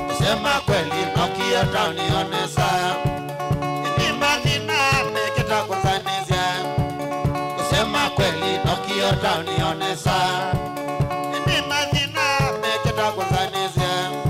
kusema kweli nokia taunionesa inimadhina mekita kuzanizia kusema kweli nokia taunionesa inimadhina mekita kuzanizia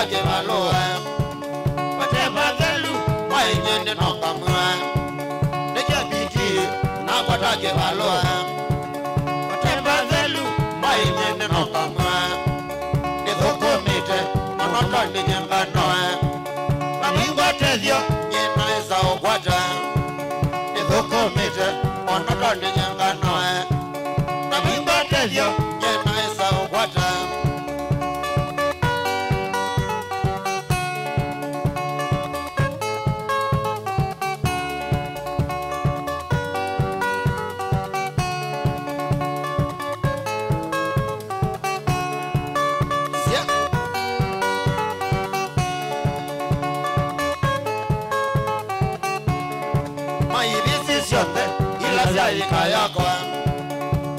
Ke valoa Patema velu Wainye noka mwa Nekia biti Na kwata ke valoa Patema velu Wainye noka mwa Nithoko mite Manota nijenga noe Na mingwa tezio Nyena isa ukwata Nithoko mite Manota nijenga noe Na mingwa tezio Nyena isa ukwata Ika yako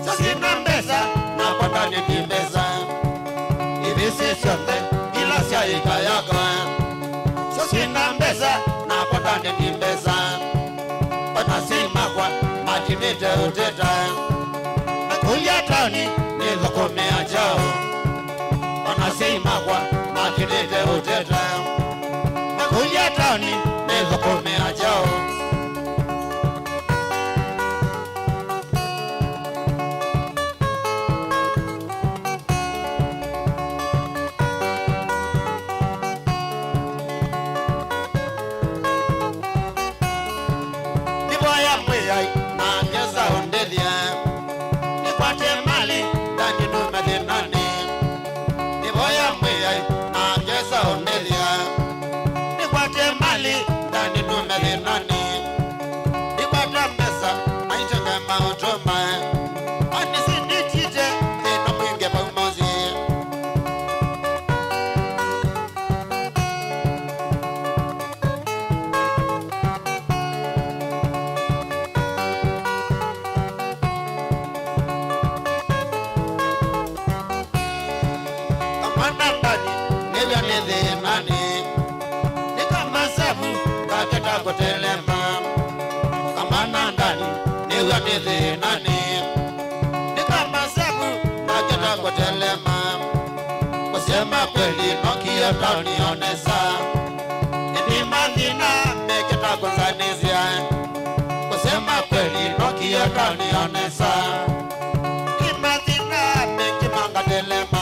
sasina mbesa na kwata nikimbesa hivi sisiote ila sia ika yako sasina mbesa na kwata nikimbesa wanasima kwa majinite uteta nakulia tauni nilizokomea chao wanasima kwa majinite uteta nakulia tauni nilizokomea chao nithi nani nikama sabu naketa kutelema kusema kweli nokia taunionesa inimadhina meketa kuzanizia kusema kweli nokia taunionesa inimadhina mekimanga telema